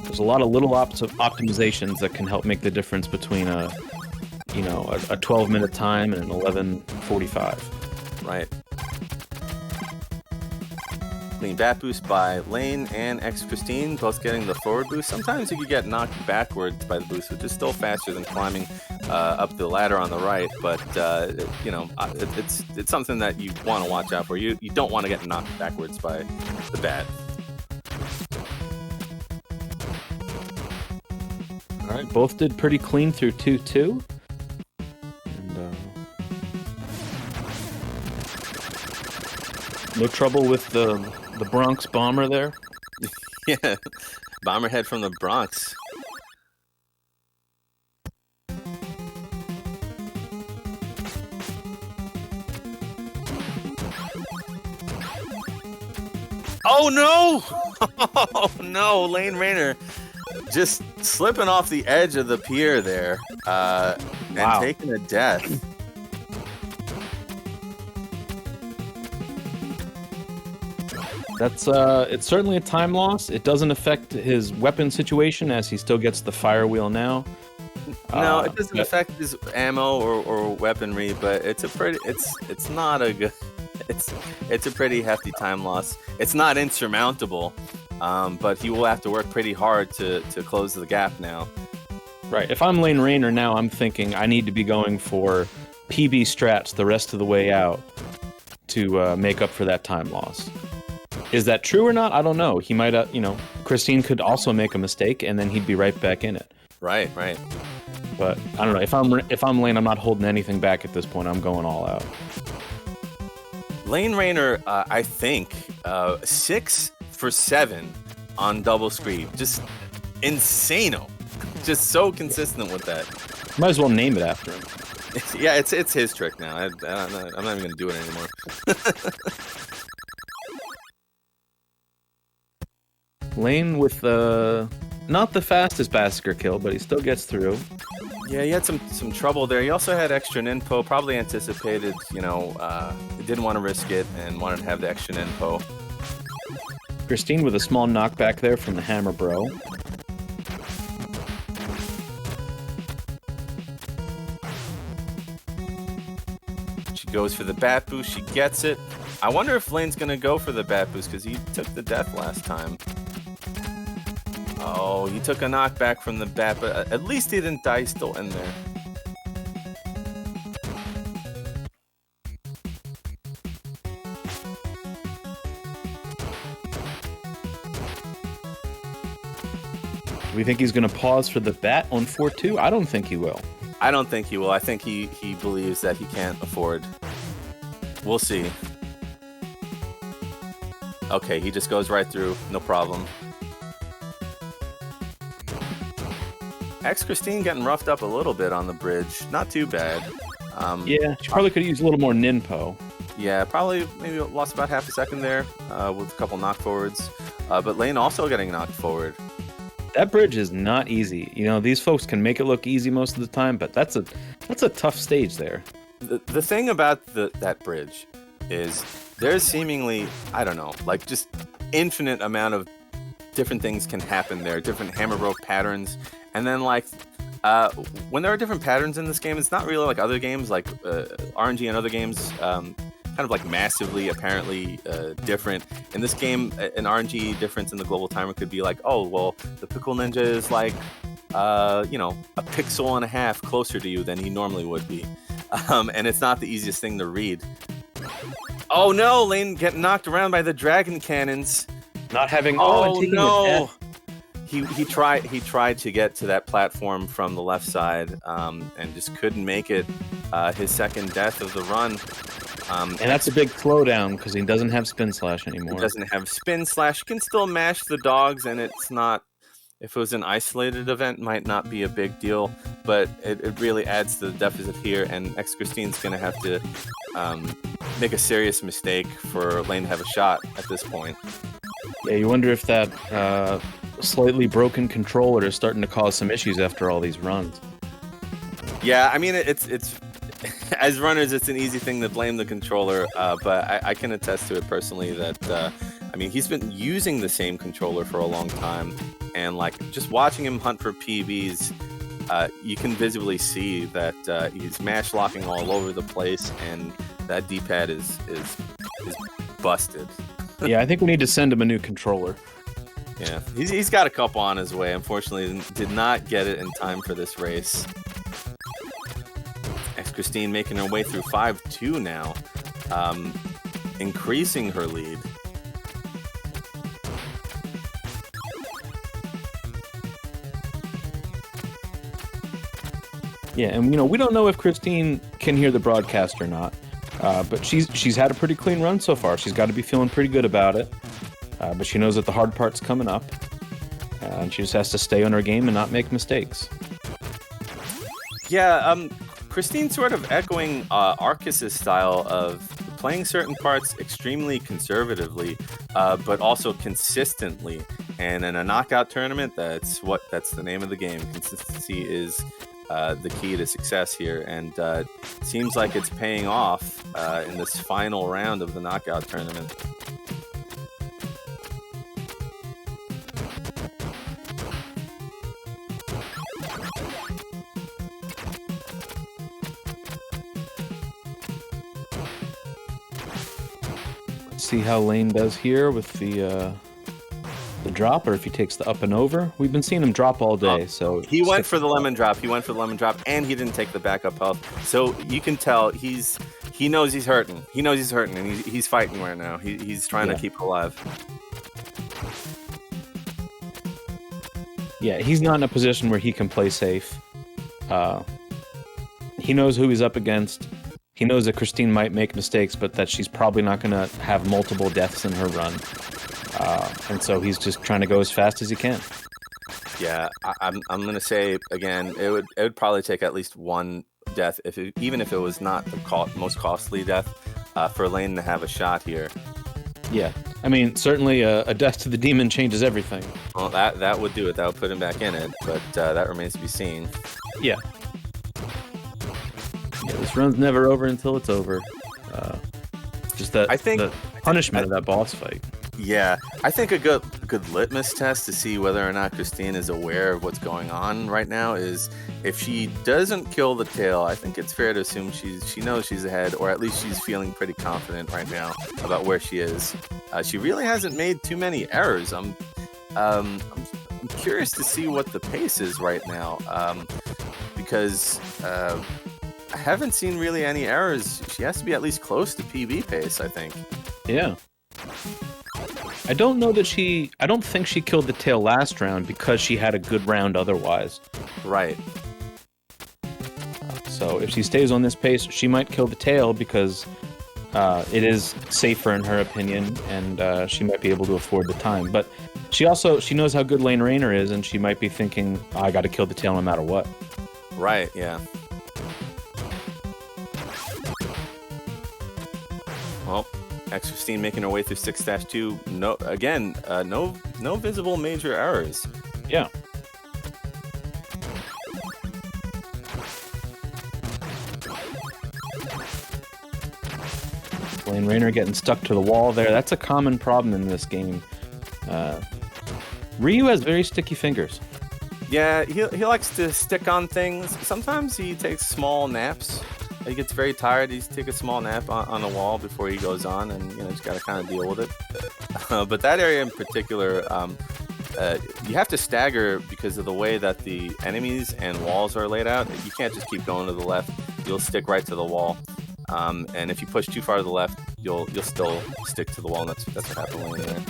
There's a lot of little optimizations that can help make the difference between a 12-minute time and an 11:45. Right. Clean bat boost by Lane and X Christine, both getting the forward boost. Sometimes you could get knocked backwards by the boost, which is still faster than climbing up the ladder on the right, but it's something that you want to watch out for. You don't want to get knocked backwards by the bat. All right, both did pretty clean through 2-2. No trouble with the Bronx bomber there. Yeah, Bomberhead from the Bronx. Oh no! Oh no, Lane Rayner just slipping off the edge of the pier there and taking a death. That's it's certainly a time loss. It doesn't affect his weapon situation as he still gets the fire wheel now. No, it doesn't affect his ammo or weaponry, but it's a pretty hefty time loss. It's not insurmountable, but he will have to work pretty hard to close the gap now. Right. If I'm Lane Rayner now, I'm thinking I need to be going for PB strats the rest of the way out to make up for that time loss. Is that true or not? I don't know. He might, Christine could also make a mistake, and then he'd be right back in it. Right. But I don't know. If I'm Lane, I'm not holding anything back at this point. I'm going all out. Lane Rayner, I think, 6 for 7 on double screed. Just insano. Just so consistent with that. Might as well name it after him. Yeah, it's his trick now. I'm not even going to do it anymore. Lane with not the fastest Basker kill, but he still gets through. Yeah, he had some trouble there. He also had extra info, probably anticipated, didn't want to risk it and wanted to have the extra info. Christine with a small knockback there from the Hammer Bro. She goes for the bat boost. She gets it. I wonder if Lane's going to go for the bat boost because he took the death last time. Oh, he took a knockback from the bat, but at least he didn't die. He's still in there. Do we think he's going to pause for the bat on 4-2? I don't think he will. I don't think he will. I think he believes that he can't afford. We'll see. Okay, he just goes right through. No problem. Christine getting roughed up a little bit on the bridge. Not too bad. Yeah, she probably could have used a little more ninpo. Yeah, probably maybe lost about half a second there with a couple knock forwards. But Lane also getting knocked forward. That bridge is not easy. You know, these folks can make it look easy most of the time, but that's a tough stage there. The thing about that bridge is there's seemingly, I don't know, like just infinite amount of different things can happen there, different hammer rope patterns. And then like when there are different patterns in this game, it's not really like other games, like RNG and other games, kind of like massively apparently different. In this game, an RNG difference in the global timer could be like, oh, well, the Pickle Ninja is like, you know, a pixel and a half closer to you than he normally would be. And it's not the easiest thing to read. Oh no, Lane getting knocked around by the dragon cannons. Not having oh no. He tried to get to that platform from the left side and just couldn't make it. His second death of the run. And that's a big slowdown because he doesn't have Spin Slash anymore. He doesn't have Spin Slash. He can still mash the dogs, and it's not. If it was an isolated event, might not be a big deal, but it really adds to the deficit here. And X Christine's going to have to make a serious mistake for Lane to have a shot at this point. Yeah, you wonder if that slightly broken controller is starting to cause some issues after all these runs. Yeah, I mean, it's as runners, it's an easy thing to blame the controller, but I can attest to it personally that, I mean, he's been using the same controller for a long time, and like just watching him hunt for PBs, you can visibly see that he's mash locking all over the place, and that D-pad is busted. Yeah, I think we need to send him a new controller. Yeah, he's got a couple on his way. Unfortunately, did not get it in time for this race. Christine making her way through 5-2 now, increasing her lead. Yeah, and you know, we don't know if Christine can hear the broadcast or not, but she's had a pretty clean run so far. She's got to be feeling pretty good about it, but she knows that the hard part's coming up, and she just has to stay on her game and not make mistakes. Yeah, Christine sort of echoing Arceus' style of playing certain parts extremely conservatively, but also consistently. And in a knockout tournament, that's the name of the game. Consistency is the key to success here, and seems like it's paying off in this final round of the knockout tournament. See how Lane does here with the drop, or if he takes the up and over. We've been seeing him drop all day, so he went for the lemon drop. He went for the lemon drop, and he didn't take the backup health. So you can tell he knows he's hurting. He knows he's hurting, and he's fighting right now. He's trying to keep alive. Yeah, he's not in a position where he can play safe. He knows who he's up against. He knows that Christine might make mistakes, but that she's probably not going to have multiple deaths in her run. And so he's just trying to go as fast as he can. Yeah, I'm going to say, again, it would probably take at least one death, even if it was not the most costly death, for Lane to have a shot here. Yeah, I mean, certainly a death to the demon changes everything. Well, that would do it. That would put him back in it, but that remains to be seen. Yeah. Yeah, this run's never over until it's over. Just that the punishment of that boss fight. Yeah, I think a good litmus test to see whether or not Christine is aware of what's going on right now is if she doesn't kill the tail. I think it's fair to assume she knows she's ahead, or at least she's feeling pretty confident right now about where she is. She really hasn't made too many errors. I'm curious to see what the pace is right now, because I haven't seen really any errors. She has to be at least close to PB pace, I think. Yeah. I don't think she killed the tail last round because she had a good round otherwise. Right. So if she stays on this pace, she might kill the tail because It is safer in her opinion, and she might be able to afford the time. But she knows how good Lane Rayner is, and she might be thinking, I got to kill the tail no matter what. Right, yeah. Well, X15 making her way through 6-2. No visible major errors. Yeah. Lane Rayner getting stuck to the wall there. That's a common problem in this game. Ryu has very sticky fingers. Yeah, he likes to stick on things. Sometimes he takes small naps. He gets very tired. He's take a small nap on the wall before he goes on, and just got to kind of deal with it. But that area in particular, you have to stagger because of the way that the enemies and walls are laid out. You can't just keep going to the left. You'll stick right to the wall. And if you push too far to the left, you'll still stick to the wall. And that's what happened later.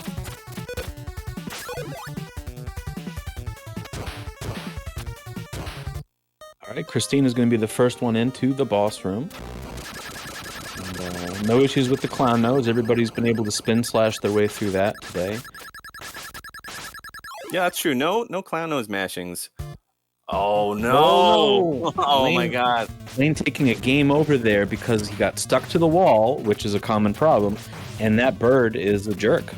All right, Christine is going to be the first one into the boss room. And, no issues with the clown nose. Everybody's been able to spin slash their way through that today. Yeah, that's true. No clown nose mashings. Oh no! Oh Lane, my God! Lane taking a game over there because he got stuck to the wall, which is a common problem, and that bird is a jerk.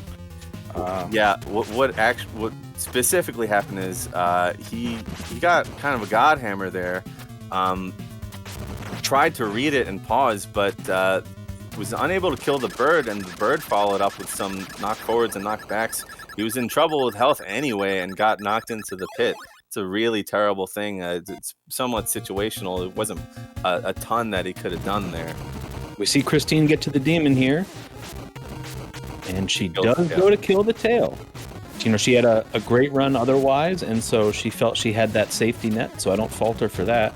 Yeah. What specifically happened is he got kind of a god hammer there. Tried to read it and pause, but was unable to kill the bird, and the bird followed up with some knock forwards and knock backs. He was in trouble with health anyway and got knocked into the pit. It's a really terrible thing. It's somewhat situational. It wasn't a ton that he could have done there. We see Christine get to the demon here, and she does go to kill the tail. She had a great run otherwise, and so she felt she had that safety net, so I don't fault her for that.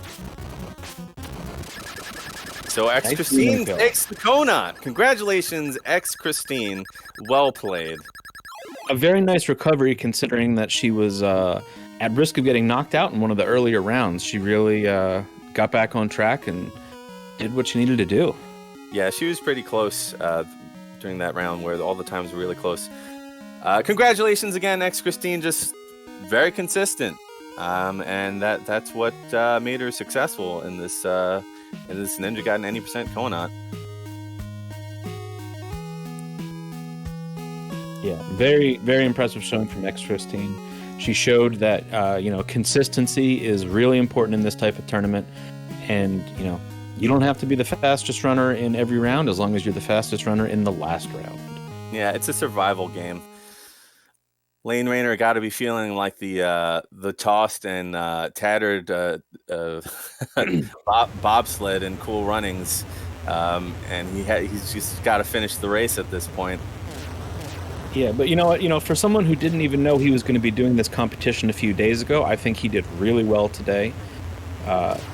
So X-Christine takes the KONOT. Congratulations, X-Christine. Well played. A very nice recovery considering that she was at risk of getting knocked out in one of the earlier rounds. She really got back on track and did what she needed to do. Yeah, she was pretty close during that round where all the times were really close. Congratulations again, X-Christine. Just very consistent. And that's what made her successful in this Ninja Gaiden 80% KONOT. Yeah, very, very impressive showing from X-Christine. She showed that, consistency is really important in this type of tournament. And, you don't have to be the fastest runner in every round as long as you're the fastest runner in the last round. Yeah, it's a survival game. Lane Rayner got to be feeling like the tossed and tattered bobsled in Cool Runnings. And he's just got to finish the race at this point. Yeah, but you know what? For someone who didn't even know he was going to be doing this competition a few days ago, I think he did really well today.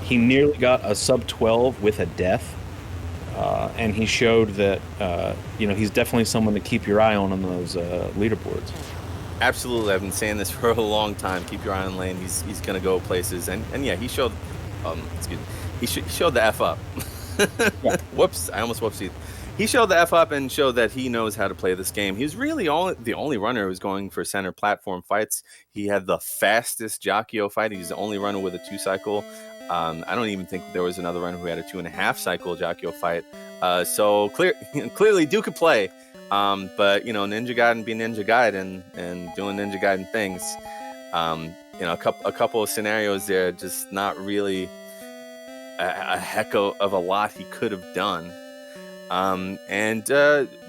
He nearly got a sub 12 with a death, and he showed that he's definitely someone to keep your eye on those leaderboards. Absolutely, I've been saying this for a long time. Keep your eye on Lane. He's going to go places, and yeah, he showed. He showed the F up. Yeah. Whoops! I almost whoopsied. He showed the F up and showed that he knows how to play this game. He was really the only runner who was going for center platform fights. He had the fastest Jacchio fight. He's the only runner with a 2-cycle. I don't even think there was another runner who had a 2.5-cycle Jacchio fight. So clearly Duke could play. But Ninja Gaiden be Ninja Gaiden and doing Ninja Gaiden things. A couple of scenarios there, just not really a heck of a lot he could have done. And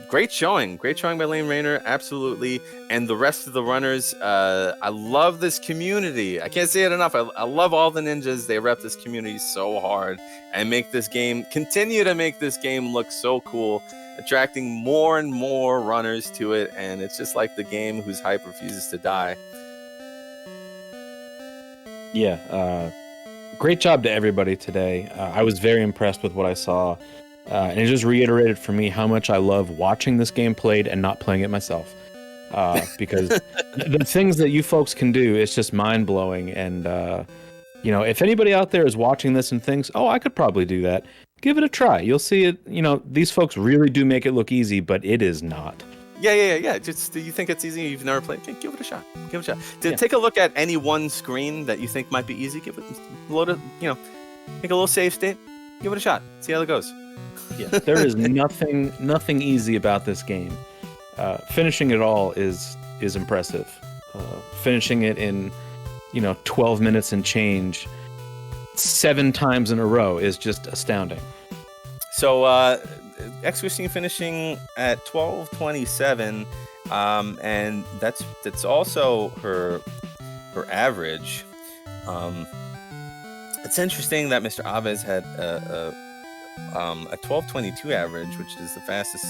great showing by Lane Rayner, absolutely. And the rest of the runners, I love this community. I can't say it enough. I love all the ninjas. They rep this community so hard and continue to make this game look so cool, attracting more and more runners to it. And it's just like the game whose hype refuses to die. Yeah, great job to everybody today. I was very impressed with what I saw. And it just reiterated for me how much I love watching this game played and not playing it myself. Because the things that you folks can do, it's just mind-blowing. And, if anybody out there is watching this and thinks, oh, I could probably do that, give it a try. You'll see it. You know, these folks really do make it look easy, but it is not. Yeah. Just, do you think it's easy? You've never played? Okay, give it a shot. Give it a shot. Yeah. Take a look at any one screen that you think might be easy. Give it load it. Take a little save state. Give it a shot. See how it goes. Yeah. There is nothing easy about this game. Finishing it all is impressive. Finishing it in 12 minutes and change 7 times in a row is just astounding. So X-Christine finishing at 12:27, and that's also her average. It's interesting that Mr. Aves had a 12:22 average, which is the fastest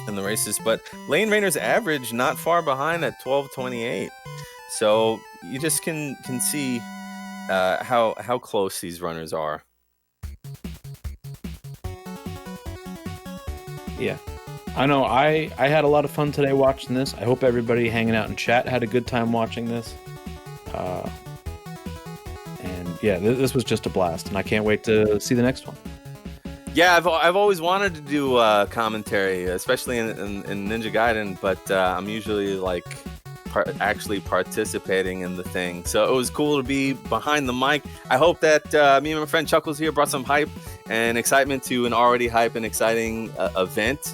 in the races, but Lane Rayner's average not far behind at 12:28. So you just can see how close these runners are. Yeah, I know. I had a lot of fun today watching this. I hope everybody hanging out in chat had a good time watching this. And yeah, this was just a blast, and I can't wait to see the next one. Yeah, I've always wanted to do commentary, especially in Ninja Gaiden, but I'm usually like actually participating in the thing. So it was cool to be behind the mic. I hope that me and my friend Chuckles here brought some hype and excitement to an already hype and exciting event.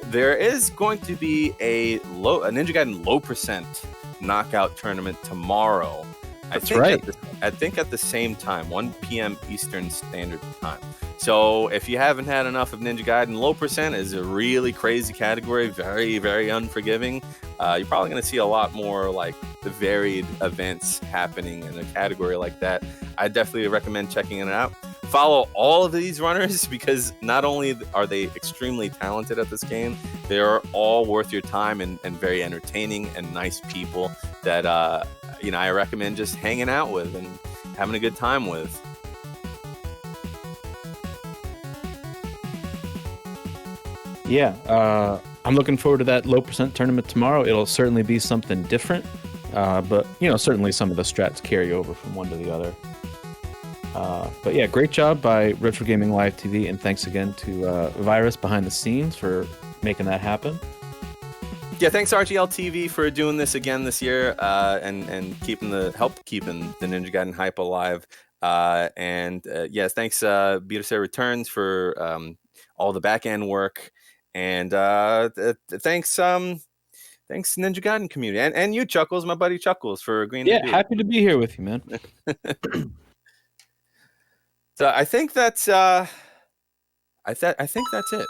There is going to be a Ninja Gaiden low percent knockout tournament tomorrow. That's right. I think at the same time, 1 p.m. Eastern Standard Time. So if you haven't had enough of Ninja Gaiden, low percent is a really crazy category, very, very unforgiving. You're probably going to see a lot more like the varied events happening in a category like that. I definitely recommend checking it out. Follow all of these runners because not only are they extremely talented at this game, they are all worth your time and very entertaining and nice people that I recommend just hanging out with and having a good time with. Yeah, I'm looking forward to that low percent tournament tomorrow. It'll certainly be something different, but certainly some of the strats carry over from one to the other. But yeah, great job by Retro Gaming Live TV, and thanks again to Virus behind the scenes for making that happen. Yeah, thanks RGL TV for doing this again this year, and keeping the Ninja Gaiden hype alive. Yes, thanks Beatrice Returns for all the back end work, and thanks Ninja Gaiden community, and you Chuckles, my buddy Chuckles, for agreeing to do it. Yeah, happy to be here with you, man. So I think that's I think that's it.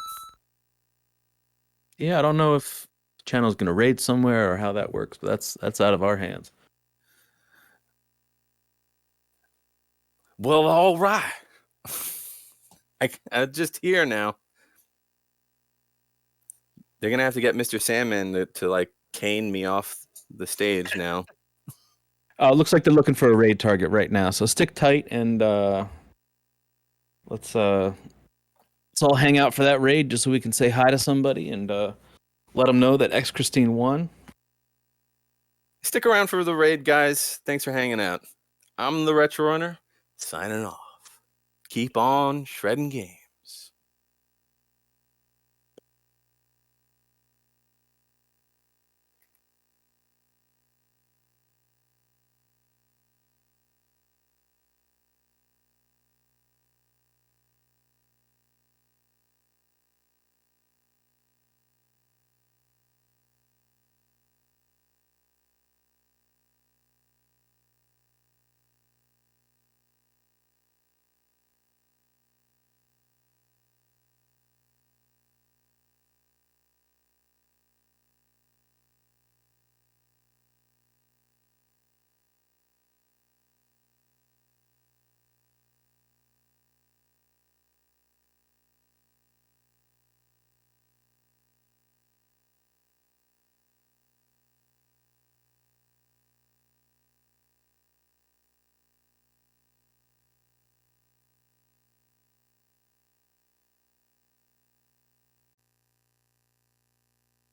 Yeah, I don't know if the channel's gonna raid somewhere or how that works, but that's out of our hands. Well, all right. I'm just here now. They're gonna have to get Mr. Sandman to like cane me off the stage now. Looks like they're looking for a raid target right now, so stick tight and let's all hang out for that raid just so we can say hi to somebody and let them know that X-Christine won. Stick around for the raid, guys. Thanks for hanging out. I'm the Retro Runner, signing off. Keep on shredding games.